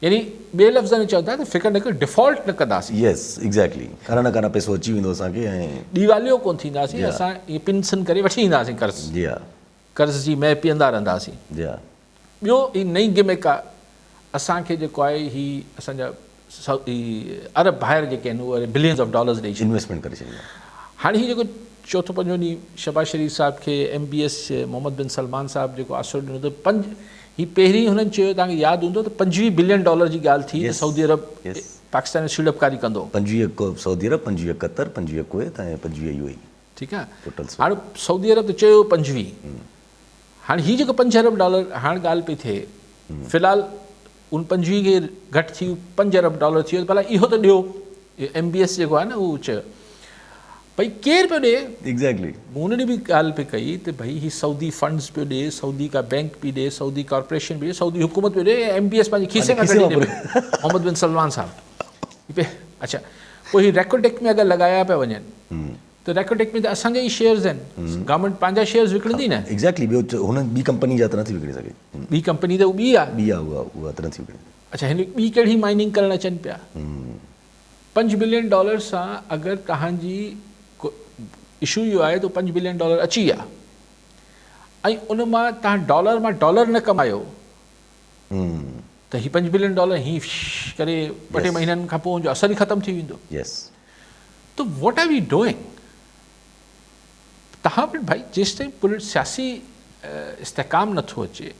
[SPEAKER 2] यानी ॿिए लफ़्ज़नि में चवंदा त फ़िक्र न कयो, डिफॉल्ट न कंदासीं।
[SPEAKER 1] यस एग्ज़ैक्टली, कारा न कारा पैसो अची वेंदो असांखे ऐं
[SPEAKER 2] ॾीवालियो कोन थींदासीं, असां इहे पिनसन करे वठी ईंदासीं कर्ज़।
[SPEAKER 1] जी हा,
[SPEAKER 2] कर्ज़ जी मैं पीअंदा रहंदासीं।
[SPEAKER 1] जी हा,
[SPEAKER 2] ॿियो ही नई गिमिक आहे असांखे जेको आहे ही असांजा अरब ॿाहिरि जेके आहिनि उहे बिलियंस ऑफ डॉलर्स ॾेई छॾींदा,
[SPEAKER 1] इन्वेस्टमेंट करे छॾींदा।
[SPEAKER 2] हाणे हीउ जेको चोथों पंजो ॾींहुं शहबाज़ शरीफ़ साहिब खे MBS मोहम्मद बिन सलमान साहिब जेको आसिरो ॾिनो त ही पहिरीं हुननि चयो, तव्हांखे यादि हूंदो त $25 बिलियन जी ॻाल्हि थी त सऊदी अरब पाकिस्तान में सीड़पकारी कंदो।
[SPEAKER 1] 25 सऊदी अरब, 25 क़तर, 25 कुवैत ऐं 25 UAE।
[SPEAKER 2] ठीकु आहे, हाणे सऊदी अरब त चयो 25, हाणे हीअ जेको $5 अरब हाणे ॻाल्हि पई थिए, फ़िलहालु उन 25 खे घटि थी $5 अरब थी वियो, भला इहो त ॾियो। MBS जेको आहे न उहो चयो भई केरु पियो ॾिए।
[SPEAKER 1] एग्ज़ैक्टली,
[SPEAKER 2] हुन ॾींहुं बि ॻाल्हि पई कई त भई हीउ सऊदी फंड्स पियो ॾिए, सऊदी का बैंक बि ॾिए, सऊदी कॉर्पोरेशन बि ॾिए, सऊदी हुकूमत पियो ॾिए, MBS पंहिंजे खीसे खां कढी ॾिए मोहम्मद बिन सलमान साहिबु। अच्छा, पोइ हीउ रेकोटेक में अगरि लॻाया पिया वञनि त रेकोटेक में त असांजा ई शेयर्स आहिनि, गवर्नमेंट पंहिंजा शेयर्स विकिणंदी न।
[SPEAKER 1] एग्ज़ैक्टली, ॿियो हुन ॿी कंपनी जा त नथी विकिणी सघे,
[SPEAKER 2] ॿी कंपनी त ॿी आहे,
[SPEAKER 1] उहा त नथी विकिणे।
[SPEAKER 2] अच्छा, हिन ॿी कहिड़ी माइनिंग करणु अचनि पिया। $5 बिलियन सां अगरि तव्हांजी इशू इहो आहे त $5 बिलियन अची विया ऐं उन मां तव्हां डॉलर न कमायो त हीउ $5 बिलियन हीअं करे 2 महीननि खां पोइ हुनजो असरु ई ख़तमु थी वेंदो। त वॉट आर वी डूइंग? तव्हां वटि भाई जेसिताईं सियासी इस्तेकाम नथो अचे,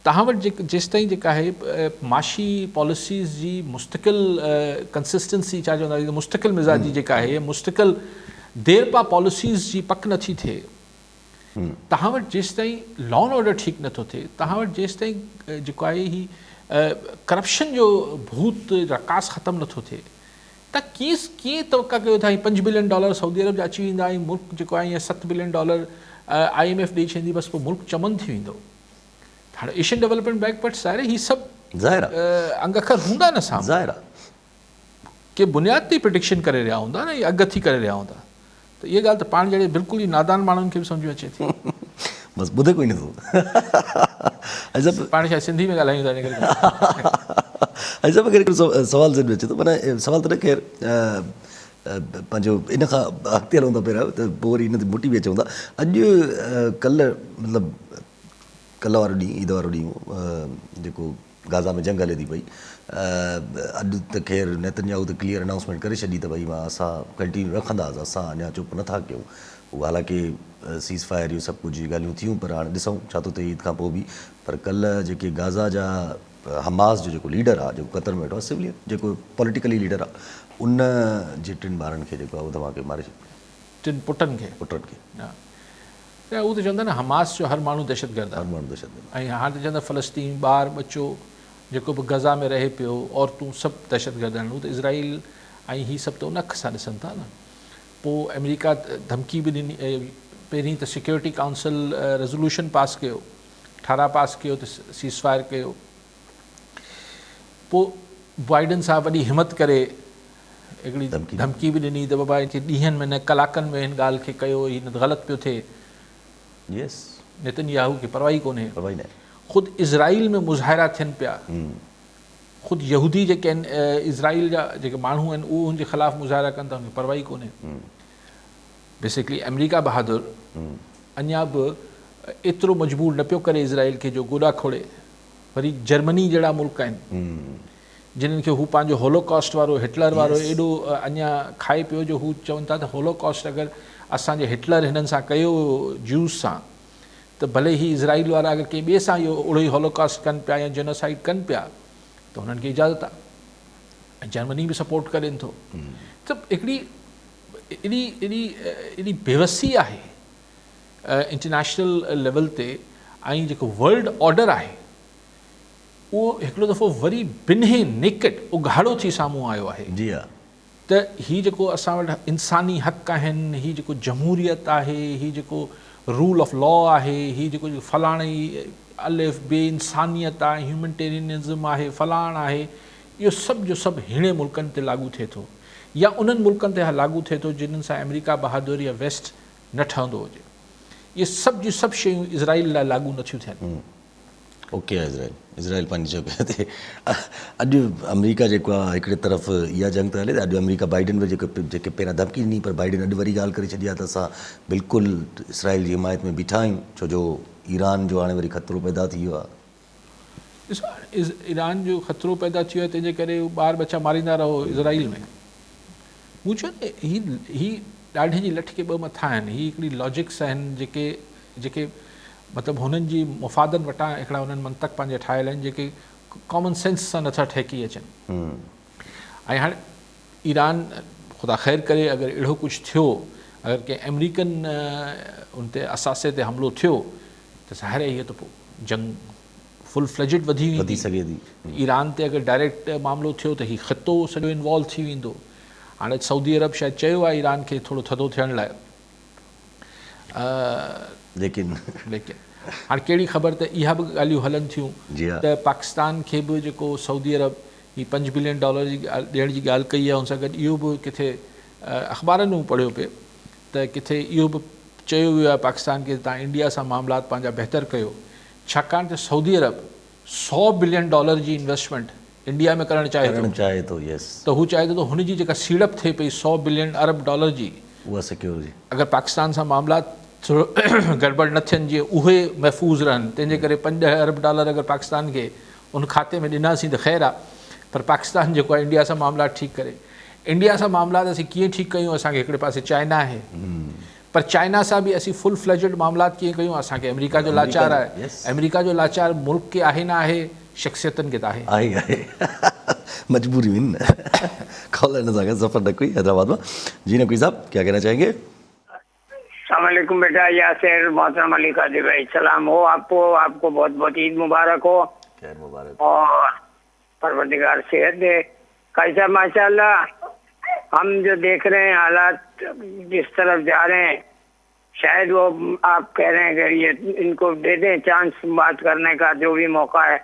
[SPEAKER 2] तव्हां वटि जेसिताईं जेका आहे माशी पॉलिसीज़ जी मुस्तक़िल कंसिस्टेंसी छा चवंदा आहियूं, मुस्तक़िल मिज़ाजी जेका आहे, मुस्तक़िल देरपा पॉलिसीज़ जी पक नथी थिए, तव्हां वटि जेसिताईं लॉ एंड ऑर्डर ठीकु नथो थिए, तव्हां वटि जेसिताईं जेको आहे ही करप्शन जो भूत रकास ख़तमु नथो थिए, त कीअं तवका कयो था $5 बिलियन सऊदी अरब जा अची वेंदा ऐं मुल्क जेको आहे $7 बिलियन IMF ॾेई छॾींदी, बसि पोइ मुल्क चमन थी वेंदो। हाणे एशियन डेवलपमेंट बैंक वटि सारे ही सभु अंग अखर हूंदा न साम्हूं,
[SPEAKER 1] ज़ाहिर आहे
[SPEAKER 2] के बुनियाद ते प्रिडिक्शन करे रहिया हूंदा न, या अगथी करे रहिया हूंदा, त इहा ॻाल्हि त पाण जहिड़े बिल्कुलु ई नादान माण्हुनि खे बि सम्झ में अचे थी।
[SPEAKER 1] बसि ॿुधे कोई नथो।
[SPEAKER 2] पाण छा सिंधी में ॻाल्हायूं था इन करे।
[SPEAKER 1] सवाल ज़रूरु अचे थो, माना सवाल त न ख़ैर पंहिंजो इन खां अॻिते हलूं था पहिरियों त पोइ वरी इन ते मोटी बि अचूं था। अॼु मतिलबु कल्ह वारो ॾींहुं, ईद वारो ॾींहुं जेको गाज़ा में जंग हले थी पई, अॼु त ख़ैर नेतन्याहू त क्लियर अनाउंसमेंट करे छॾी त भई असां कंटिन्यू रखंदासीं, असां अञा चुप नथा कयूं। उहा हालांकि सीज़ फायर इहो सभु कुझु ॻाल्हियूं थियूं, पर हाणे ॾिसूं छा थो थिए ईद खां पोइ बि। पर कल्ह जेके गाज़ा जा हमास जो जेको लीडर आहे, जेको क़तर में वेठो आहे, सिविलियन जेको पॉलिटिकली लीडर आहे, उन जे 3 ॿारनि खे जेको आहे उहो धमाके मारे छॾियो,
[SPEAKER 2] 3 पुटनि खे।
[SPEAKER 1] पुटनि खे।
[SPEAKER 2] त उहो त चवंदा न हमास जो हर माण्हू दहशतगर्द
[SPEAKER 1] हर
[SPEAKER 2] आहे
[SPEAKER 1] माण्हू दहशत
[SPEAKER 2] ऐं हाणे त चवंदा फ़लस्तीन ॿार बचो जेको बि गज़ा में रहे पियो औरतूं सभु दहशतगर्द आहिनि। उहो त इज़राइल ऐं हीअ सभु त उन अख सां ॾिसनि था न। पोइ अमेरिका धमकी बि ॾिनी, पहिरीं त सिक्योरिटी काउंसिल रेज़ोल्यूशन पास कयो, 18 पास कयो त सीज़ फायर कयो। पोइ बाइडन साहब वॾी हिमत करे हिकिड़ी धमकी बि ॾिनी त बाबा हिते ॾींहंनि में न कलाकनि में हिन ॻाल्हि खे कयो, हीअ न ग़लति पियो थिए।
[SPEAKER 1] यस
[SPEAKER 2] नेतन्याहू खे परवाही कोन्हे।
[SPEAKER 1] परवाही न।
[SPEAKER 2] ख़ुदि इज़राइल में मुज़ाहिरा थियनि पिया, ख़ुदि यहूदी जेके आहिनि इज़राइल जा जेके माण्हू आहिनि उहे उनजे ख़िलाफ़ु मुज़ाहिरा कनि था, उनखे परवाही कोन्हे। बेसिकली अमेरिका बहादुर अञा बि एतिरो मजबूर न पियो करे इज़राइल खे जो गोॾा खोड़े। वरी जर्मनी जहिड़ा मुल्क आहिनि जिन्हनि खे हू पंहिंजो होलोकॉस्ट वारो हिटलर वारो एॾो अञा खाए पियो जो हू चवनि था त होलोकॉस्ट अगरि असांजे हिटलर हिननि सां कयो ज्यूस सां त भले ई इज़राइल वारा अगरि कंहिं ॿिए सां इहो ओड़ो ई होलोकॉस्ट कनि पिया या जेनोसाइड कनि पिया त हुननि खे इजाज़त आहे। ऐं जर्मनी बि सपोर्ट करेनि थो। त हिकिड़ी एॾी बेवसी आहे इंटरनेशनल लेवल ते। ऐं जेको वर्ल्ड ऑर्डर आहे उहो हिकिड़ो दफ़ो वरी बिन्हे नेकेड उघाड़ो थी साम्हूं आयो आहे।
[SPEAKER 1] जी हा।
[SPEAKER 2] त हीअ जेको असां वटि इंसानी हक़ आहिनि, हीअ जेको जमहूरियत आहे, हीअ जेको रूल ऑफ लॉ आहे, हीअ जेको फलाणे अलिफ बे इंसानियत आहे, ह्यूमनिटेरियनिज़म आहे, फलाण आहे, इहो सभु जो सभु हिणे मुल्कनि ते लागू थिए थो या उन्हनि मुल्कनि ते लागू थिए थो जिन्हनि सां अमेरिका बहादुर या वेस्ट न ठहंदो हुजे। इहे सभु जूं सभु शयूं इज़राइल लाइ लागू नथियूं थियनि।
[SPEAKER 1] ओके आहे इज़राइल पंहिंजी जॻह ते। अॼु अमेरिका जेको आहे हिकिड़े तरफ़ इहा जंग त हले त अॼु अमेरिका बाइडन में जेके पहिरियां धमकी ॾिनी पर बाइडन अॼु वरी ॻाल्हि करे छॾी आहे त असां बिल्कुलु इसराइल जी हिमायत में बीठा आहियूं छो जो ईरान जो हाणे वरी ख़तरो पैदा थी वियो आहे।
[SPEAKER 2] ॾिसो ईरान जो ख़तरो पैदा थी वियो आहे तंहिंजे करे ॿार बच्चा मारींदा रहो इज़राइल में। मूं चयो न ही ॾाढे जी लठ के ॿ मथा आहिनि। ही हिकिड़ी लॉजिक्स आहिनि जेके मतिलबु हुननि जी मुफ़ादनि वटां हिकिड़ा हुननि मंतक पंहिंजे ठाहियल आहिनि जेके कॉमन सेंस सां नथा ठहिकी अचनि। ऐं हाणे ईरान ख़ुदा ख़ैर करे अगरि अहिड़ो कुझु थियो, अगरि कंहिं अमेरिकन उन ते असासे ते हमिलो थियो त ज़ाहिर आहे इहो त पोइ जंग फुल फ्लेजिड वधी
[SPEAKER 1] सघे थी।
[SPEAKER 2] ईरान ते अगरि डायरेक्ट मामिलो थियो त हीउ ख़ितो सॼो इन्वॉल्व थी वेंदो। हाणे सऊदी अरब शायदि चयो आहे ईरान खे थोरो थधो थियण लाइ,
[SPEAKER 1] लेकिन
[SPEAKER 2] हाणे कहिड़ी ख़बर त इहा बि ॻाल्हियूं हलनि थियूं त पाकिस्तान खे बि जेको सऊदी अरब ही $5 बिलियन जी ॾियण जी ॻाल्हि कई आहे, हुन सां गॾु इहो बि किथे अख़बारनि में पढ़ियो पिए त किथे इहो बि चयो वियो आहे पाकिस्तान खे तव्हां इंडिया सां मामलात पंहिंजा बहितर कयो, छाकाणि त सऊदी अरब $100 बिलियन जी इन्वेस्टमेंट इंडिया में करणु चाहे थो। त हू चाहे थो त हुनजी जेका सीड़प थिए पई $100 बिलियन जी
[SPEAKER 1] उहा सिक्योरिटी
[SPEAKER 2] अगरि पाकिस्तान सां मामलात थोरो गड़बड़ न थियनि जीअं उहे महफ़ूज़ रहनि, तंहिंजे करे $5 अरब अगरि पाकिस्तान खे उन खाते में ॾिनासीं त ख़ैरु आहे। पर पाकिस्तान जेको आहे इंडिया सां मामलात ठीकु करे, इंडिया सां मामलात असीं कीअं ठीकु कयूं, असांखे हिकिड़े पासे चाइना आहे पर चाइना सां बि असीं फुल फ्लेजिड मामलात कीअं कयूं, असांखे अमेरिका जो लाचार आहे। अमेरिका जो लाचार मुल्क के आहे न आहे, शख़्सियतनि खे त आहे
[SPEAKER 1] मजबूरी हुई न। कॉल इन सां सफ़र न कोई हैदराबाद में। जी नकवी साहब क्या कहना चाहेंगे?
[SPEAKER 5] अस्सलामुअलैकुम बेटा यासिर मोहतरम अली कादिर भाई, सलाम हो आपको बहुत बहुत ईद मुबारक हो।
[SPEAKER 1] खैर मुबारक
[SPEAKER 5] और परवरदिगार सेहत दे। कैसा माशाल्लाह हम जो देख रहे हैं हालात जिस तरफ जा रहे हैं, शायद वो आप कह रहे हैं कि ये इनको दे दें चांस बात करने का जो भी मौका है,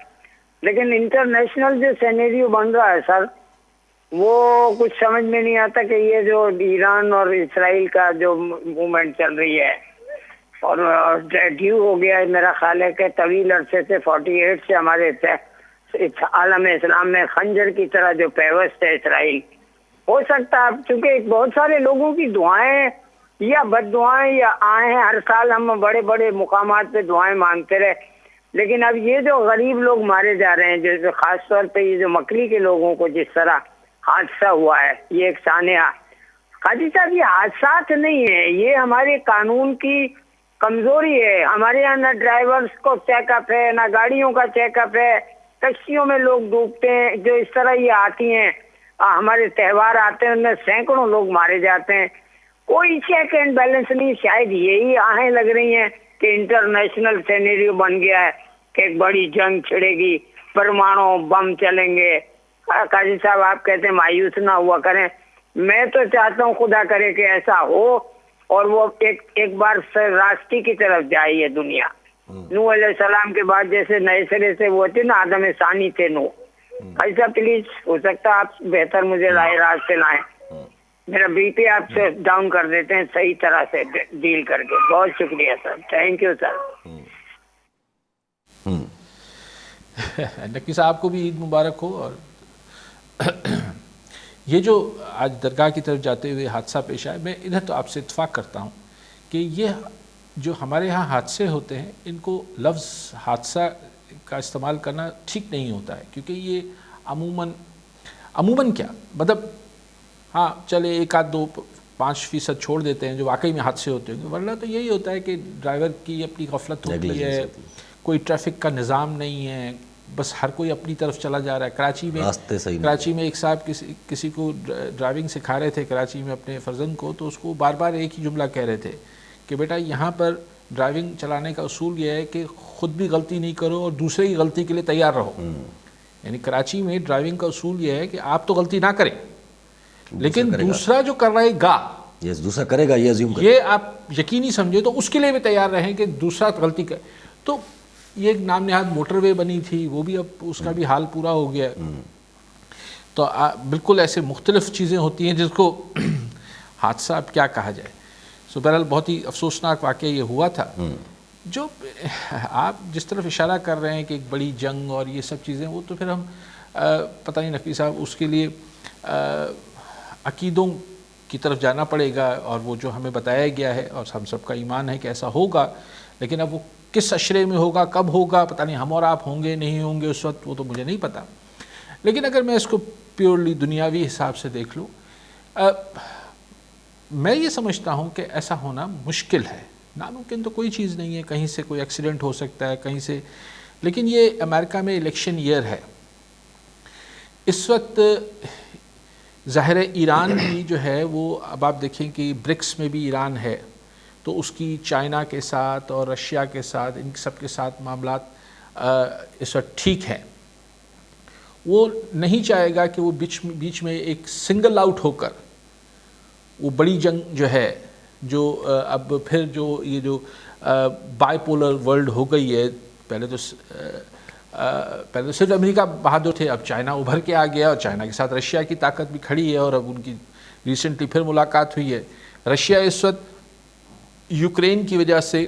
[SPEAKER 5] लेकिन इंटरनेशनल जो सिनेरियो बन रहा है सर वो कुछ समझ में नहीं आता कि ये जो ईरान और इसराइल का जो मूवमेंट चल रही है और ड्यू हो गया है, मेरा ख्याल है कि तवील अरसे से 48 से हमारे आलम इस्लाम में खंजर की तरह जो पेवस्त है इसराइल, हो सकता है चूंकि बहुत सारे लोगों की दुआएं या बद दुआएं या आए हैं, हर साल हम बड़े बड़े मुकामात पे दुआएं मांगते रहे, लेकिन अब ये जो गरीब लोग मारे जा रहे हैं, जैसे खासतौर पे ये जो मकली के लोगों को जिस तरह हादसा हुआ है, ये एक सानिया काजी साहब, ये हादसा नहीं है, ये हमारे कानून की कमजोरी है। हमारे यहाँ न ड्राइवर्स को चेकअप है, न गाड़ियों का चेकअप है, टैक्सियों में लोग डूबते हैं, जो इस तरह ये आती हैं, हमारे त्यौहार आते हैं उनमें सैकड़ों लोग मारे जाते हैं, कोई चेक एंड बैलेंस नहीं। शायद यही आहें लग रही हैं कि इंटरनेशनल सिनेरियो बन गया है कि एक बड़ी जंग छिड़ेगी, परमाणु बम चलेंगे। काजी साहब आप कहते हैं मायूस ना हुआ करें, मैं तो चाहता हूँ खुदा करे कि ऐसा हो और वो एक बार राष्ट्रीय की तरफ जाए ये दुनिया। नूह अलैहिस्सलाम के बाद जैसे नए सिरे से वो थे ना, आदम सानी थे नूह। ऐसा प्लीज हो सकता आप बेहतर मुझे राय रास्ते लाएं, मेरा बीपी आपसे डाउन कर देते हैं सही तरह से डील करके। बहुत शुक्रिया सर, थैंक यू सर।
[SPEAKER 2] नकी साहब को भी ईद मुबारक हो। और ये जो आज दरगाह की तरफ जाते हुए हादसा पेश आया, मैं इधर तो आपसे इत्फाक करता हूँ कि ये जो हमारे यहाँ हादसे होते हैं इनको लफ्ज़ हादसा का इस्तेमाल करना ठीक नहीं होता है, क्योंकि ये अमूमन क्या मतलब, हाँ चले 1-2-5% छोड़ देते हैं जो वाकई में हादसे होते होंगे, वरना तो यही होता है कि ड्राइवर की अपनी गफलत होती है, कोई ट्रैफिक का निज़ाम नहीं है, बस हर कोई अपनी तरफ चला जा रहा है। कराची में एक साहब किसी को ड्राइविंग सिखा रहे थे कराची में अपने फर्जंद को, तो उसको बार बार एक ही जुमला कह रहे थे कि बेटा यहाँ पर ड्राइविंग चलाने का उसूल यह है कि ख़ुद भी गलती नहीं करो और दूसरे की गलती के लिए तैयार रहो। यानी कराची में ड्राइविंग का उसूल यह है कि आप तो गलती ना करें, लेकिन दूसरा जो कर रहेगा
[SPEAKER 1] दूसरा करेगा
[SPEAKER 2] ये आप यकीनी समझे तो उसके लिए भी तैयार रहें कि दूसरा गलती करे। तो ये एक नाम नहाद मोटरवे बनी थी, वो भी अब उसका भी हाल पूरा हो गया। तो बिल्कुल ऐसे मुख्तलिफ चीज़ें होती हैं जिसको हादसा अब क्या कहा जाए। सो बहरहाल बहुत ही अफसोसनाक वाक़या ये हुआ था। जो आप जिस तरफ इशारा कर रहे हैं कि एक बड़ी जंग और ये सब चीज़ें, वो तो फिर हम पता नहीं नकवी साहब उसके लिए अकीदों की तरफ जाना पड़ेगा, और वो जो हमें बताया गया है और हम सबका ईमान है कि ऐसा होगा, लेकिन अब वो किस अशरे में होगा, कब होगा, पता नहीं, हम और आप होंगे नहीं होंगे उस वक्त, वो तो मुझे नहीं पता। लेकिन अगर मैं इसको प्योरली दुनियावी हिसाब से देख लूँ, मैं ये समझता हूँ कि ऐसा होना मुश्किल है, नामुमकिन तो कोई चीज़ नहीं है। कहीं से कोई एक्सीडेंट हो सकता है, कहीं से, लेकिन ये अमेरिका में इलेक्शन ईयर है इस वक्त। ज़ाहिर ईरान भी जो है वो, अब आप देखें कि ब्रिक्स में भी ईरान है, तो उसकी चाइना के साथ और रशिया के साथ, इन सब के साथ मामलात इस वक्त ठीक हैं। वो नहीं चाहेगा कि वो बीच में एक सिंगल आउट होकर वो बड़ी जंग जो है, जो अब फिर जो ये जो बाइपोलर वर्ल्ड हो गई है, पहले तो सिर्फ अमेरिका बहादुर थे, अब चाइना उभर के आ गया और चाइना के साथ रशिया की ताकत भी खड़ी है, और अब उनकी रिसेंटली फिर मुलाकात हुई है। रशिया इस वक्त यूक्रेन की वजह से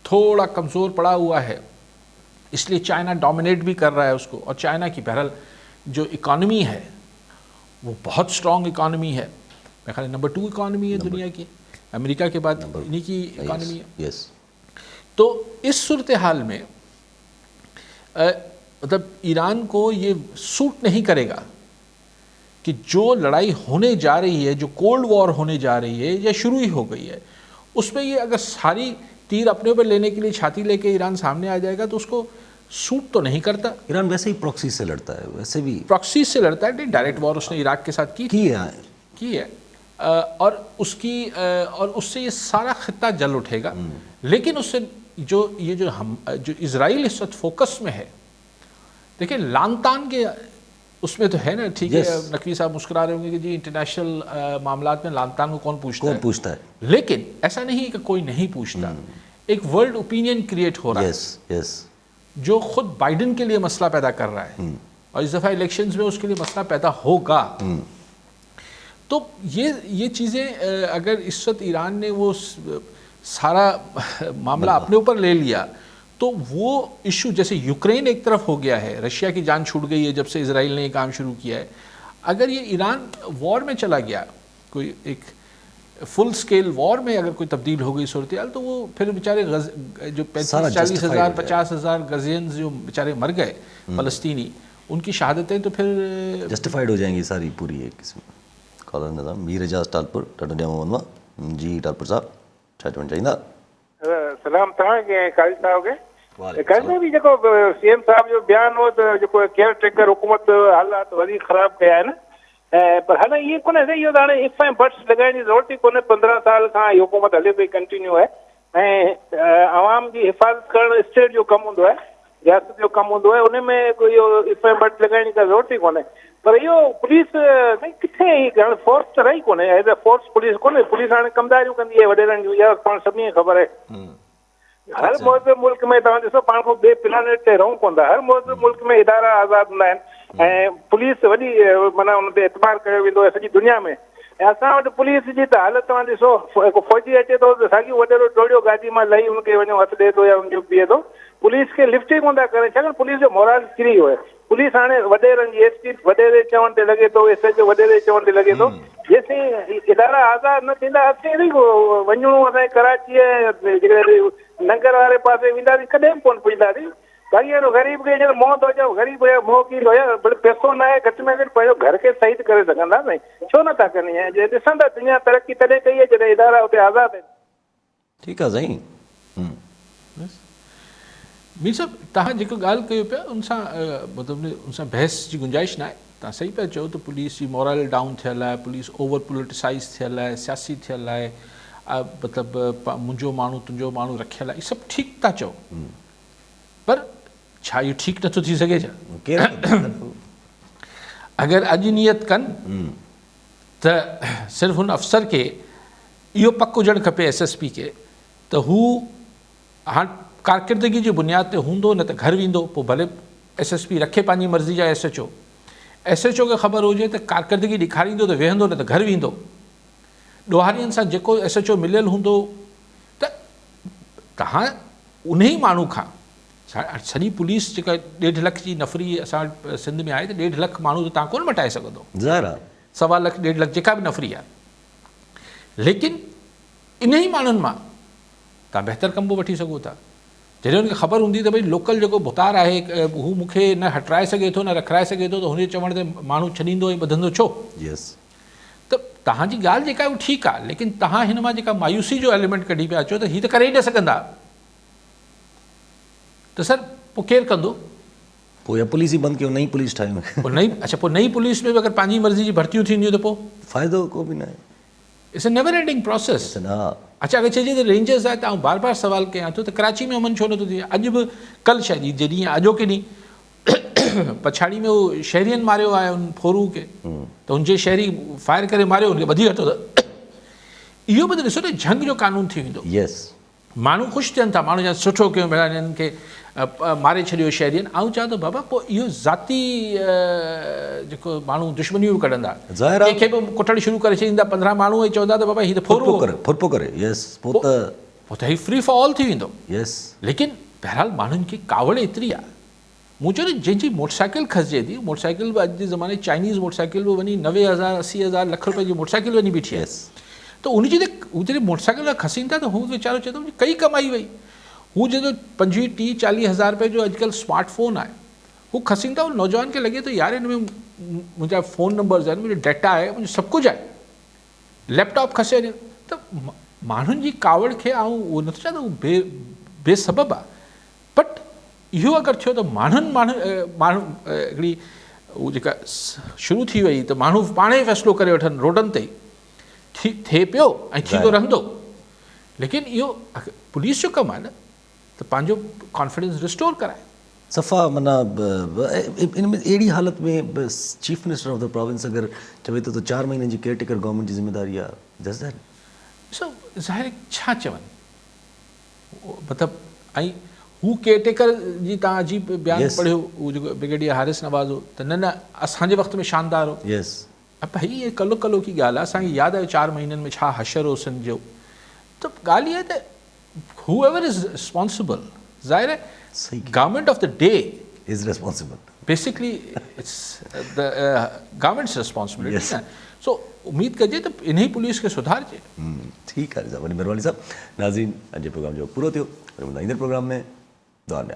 [SPEAKER 2] थोड़ा कमज़ोर पड़ा हुआ है, इसलिए चाइना डोमिनेट भी कर रहा है उसको। और चाइना की बहरहाल जो इकॉनमी है वो बहुत स्ट्रॉन्ग इकॉनमी है, मेरे ख्याल नंबर 2 इकॉनमी है दुनिया की, अमेरिका के बाद इन्हीं की इकॉनमी है। तो इस सूरत हाल में मतलब ईरान को ये सूट नहीं करेगा कि जो लड़ाई होने जा रही है, जो कोल्ड वॉर होने जा रही है या शुरू ही हो गई है, उसमें ये अगर सारी तीर अपने ऊपर लेने के लिए छाती लेके ईरान सामने आ जाएगा तो उसको सूट तो नहीं करता।
[SPEAKER 1] ईरान वैसे ही प्रॉक्सी से लड़ता है, वैसे भी
[SPEAKER 2] प्रॉक्सी से लड़ता है, डायरेक्ट वॉर उसने इराक के साथ की है और उससे ये सारा खित्ता जल उठेगा। लेकिन उससे जो इजराइल इस वक्त फोकस में है, देखिए लानतान के उसमें तो है ना, ठीक है, नकवी साहब मुस्कुरा रहे होंगे कि जी इंटरनेशनल मामलात में लानतान को कौन पूछता है, लेकिन ऐसा नहीं कि कोई नहीं पूछता। एक वर्ल्ड ओपिनियन क्रिएट हो रहा है जो खुद बाइडेन के लिए मसला पैदा कर रहा है, और इस दफ़ा इलेक्शंस में उसके लिए मसला पैदा होगा। तो ये चीज़ें अगर इस वक्त ईरान ने वो सारा मामला अपने ऊपर ले लिया तो वो इशू, जैसे यूक्रेन एक तरफ हो गया है, रशिया की जान छूट गई है जब से इजराइल ने ये काम शुरू किया है, अगर ये ईरान वॉर में चला गया, कोई एक फुल स्केल वॉर में अगर कोई तब्दील हो गई सूरत हाल, तो वो फिर बेचारे जो 35-40 हज़ार 50 हज़ार गजियंस जो बेचारे मर गए फ़लस्तीनी, उनकी शहादतें तो फिर
[SPEAKER 1] जस्टिफाइड हो जाएंगी सारी पूरी एक किस्म। कॉलर निज़ाम मीर एजाज टालपुर टाटा जी टालपुर साहब चाहिए
[SPEAKER 6] सलाम तव्हांखे काजी साहब खे कल्ह बि जेको सीएम साहब जो बयान हो त जेको केयर टेकर हुकूमत हालात वधीक ख़राब कया आहिनि, पर हाणे इहे कोन्हे इहो त हाणे इफ ऐं बट्स लॻाइण जी ज़रूरत ई कोन्हे। 15 साल खां इहो हुकूमत हले पई कंटिन्यू आहे ऐं आवाम जी हिफ़ाज़त करणु स्टेट जो कमु हूंदो आहे, रियासत जो कमु हूंदो आहे, उन में कोई इहो इफ ऐं बट्स लॻाइण जी का ज़रूरत ई कोन्हे। पर इहो पुलिस किथे हाणे फोर्स त रही कोन्हे, एज़ अ फोर्स पुलिस कोन्हे। पुलिस हाणे कमदारियूं कंदी आहे वॾेरनि जूं, इहा पाण सभिनी खे ख़बर आहे। हर मुल्क मुल्क में तव्हां ॾिसो, पाण खां ॿिए प्लानेट ते रहूं कोन था, हर मुल्क में इदारा आज़ादु हूंदा आहिनि ऐं पुलिस वॾी माना हुन ते एतबार कयो वेंदो आहे सॼी दुनिया में। ऐं असां वटि पुलिस जी त हालत तव्हां ॾिसो, हिकु फ़ौजी अचे थो त साॻियो वॾेरो डोड़ियो गाॾी मां लही हुनखे वञो हथु ॾिए थो या हुनजो बीहे थो। पुलिस खे लिफ्ट ई कोन था करनि, छाकाणि पुलिस जो मोराल किरी वियो आहे। पुलिस हाणे वॾेरनि जी एसपी वॾेरे चवण ते लॻे थो, एसएचओ वॾेरे चवण ते लॻे थो। जेसिताईं इदारा आज़ादु न थींदा, असीं वञूं असांजे कराची नंगर वारे पासे वेंदासीं, कॾहिं बि कोन पुॼंदासीं। बाक़ी ग़रीब खे हींअर मोह थो अचे, ग़रीब मोह कींदो आहे, पैसो न आहे, घटि में घटि पंहिंजो घर खे सही करे सघंदासीं, छो नथा कनि? जे ॾिसंदा दुनिया तरक़ी तॾहिं कई आहे जॾहिं इदारा हुते आज़ादु आहिनि।
[SPEAKER 1] ठीकु आहे साईं।
[SPEAKER 2] मीर साहब, तव्हां जेको ॻाल्हि कयो पिया उन सां मतिलबु उन सां बहस जी गुंजाइश न आहे। तव्हां सही पिया चओ त पुलिस जी मोरल डाउन थियल आहे, पुलिस ओवर पोलिटिसाइज़ थियल आहे, सियासी थियल आहे, मतिलबु मुंहिंजो माण्हू तुंहिंजो माण्हू रखियल आहे, इहे सभु ठीकु था चओ, पर छा इहो ठीकु नथो थी सघे छा? अगरि अॼु नियत कनि त सिर्फ़ु हुन अफ़सर खे इहो पक हुजणु खपे SSP खे त हू हाणे कारकिरदगी जी बुनियाद ते हूंदो, न त घर वेंदो, पोइ भले SSP रखे पंहिंजी मर्ज़ी जा SHO खे ख़बर हुजे त कारकिरदगी ॾेखारींदो त वेहंदो, न त घर वेंदो। ॾोहारियुनि सां जेको SHO मिलियल हूंदो त तव्हां उन ई माण्हू खां सॼी पुलिस जेका 1.5 लख जी नफ़री असां वटि सिंध में आहे त 1.5 लख माण्हू त तव्हां कोन मटाए सघंदो, 1.25 लख 1.5 लख जेका बि नफ़री आहे। लेकिन इन ई माण्हुनि मां तव्हां बहितर कमु बि वठी सघो था। जॾहिं हुनखे ख़बर हूंदी त भई लोकल जेको भुतार आहे हू मूंखे न हटाए सघे थो, न रखाए सघे थो, त हुनजे चवण ते माण्हू छॾींदो ऐं ॿधंदो छो? त तव्हांजी ॻाल्हि जेका आहे उहा ठीकु आहे, लेकिन तव्हां हिन मां जेका मायूसी जो एलिमेंट कढी पिया अचो त हीअ त करे ई न सघंदा, त सर पोइ केरु कंदो?
[SPEAKER 1] पोइ या पुलिस ई बंदि कयो, नई पुलिस ठाहियूं।
[SPEAKER 2] पोइ नई पुलिस में बि अगरि पंहिंजी मर्ज़ी जी भर्तियूं थींदियूं त पोइ
[SPEAKER 1] फ़ाइदो को बि न आहे।
[SPEAKER 2] It's a never ending process. अच्छा, अगरि चइजे त रेंजर्स आहे त आउं बार बार सवाल कयां थो त कराची में अमन छो नथो थिए? अॼु बि कल्ह शायदि जॾहिं अॼोके ॾींहुं पछाड़ी में उहो शहरियनि मारियो आहे उन फोरू खे, त हुनजे शहरी फायर करे मारियो, हुनखे ॿधी वरितो। त इहो बि त ॾिसो न, झंग जो कानून थी वेंदो। माण्हू ख़ुशि थियनि था, माण्हू ॼण सुठो कयूं भेण हिननि खे मारे छॾियो शहरियनि। ऐं चवां थो बाबा पोइ इहो ज़ाती जेको माण्हू दुश्मनियूं कढंदा, कंहिंखे बि कुटणु शुरू करे छॾींदा 15 माण्हू ऐं चवंदा त बाबा हीअ त
[SPEAKER 1] फुरपो करे,
[SPEAKER 2] पोइ त हीउ फ्री फॉर ऑल थी वेंदो। लेकिन बहरहाल माण्हुनि खे कावड़ एतिरी आहे। मूं चयो न जंहिंजी मोटरसाइकिल खसिजे थी, मोटरसाइकिल बि अॼु जे ज़माने चाइनीज़ मोटरसाइकिल बि वञी 90,000 80,000 लख रुपए जी मोटरसाइकिल वञी बीठी आहे। त उनजी हू जॾहिं मोटरसाइकिल खसीनि था त हू वीचारो चए थो कई कमाई वई। हू जॾहिं 25, 30, 40 हज़ार रुपए जो अॼुकल्ह स्मार्टफोन आहे, हू खसीनि था। नौजवान खे लॻे थो यार हिन में मुंहिंजा फ़ोन नंबर्स आहिनि, मुंहिंजो डेटा आहे, मुंहिंजो सभु कुझु आहे, लैपटॉप खसे वञे। त माण्हुनि जी कावड़ खे उहो नथो चवां त उहो बेसबबु आहे, बट इहो अगरि थियो त माण्हू हिकिड़ी उहा जेका शुरू थी वई त माण्हू पाण ई फ़ैसिलो करे वठनि रोडनि ते थिए पियो ऐं थींदो रहंदो। लेकिन इहो पुलिस जो कमु आहे न त पंहिंजो कॉन्फिडेंस रिस्टोर कराए।
[SPEAKER 1] सफ़ा माना इन में अहिड़ी हालत में chief minister of the province अगरि चवे थो त 4 महीननि जी केयरटेकर गवर्नमेंट जी ज़िम्मेदारी आहे,
[SPEAKER 2] ॾिसो ज़ाहिर छा चवनि मतिलबु। ऐं हू केयरटेकर जी तव्हां अजीब बयानु पढ़ियो, उहो जेको ब्रिगेडियर हारिस नवाज़ हो, त न असांजे वक़्त में शानदार हो। भई इहे कलो की ॻाल्हि आहे। असांखे यादि आहे 4 महीननि में छा हशर हो सिंध जो। त ॻाल्हि इहा आहे त whoever is responsible, ज़ाहिर है government of the day
[SPEAKER 1] is responsible.
[SPEAKER 2] Basically it's the government's responsibility. So उम्मीद कजे त इन ई पुलिस खे सुधारिजे।
[SPEAKER 1] ठीकु आहे, वॾी महिरबानी साहब। नाज़रीन, अॼु प्रोग्राम जो पूरो थियो। ईंदड़ प्रोग्राम में दुआ में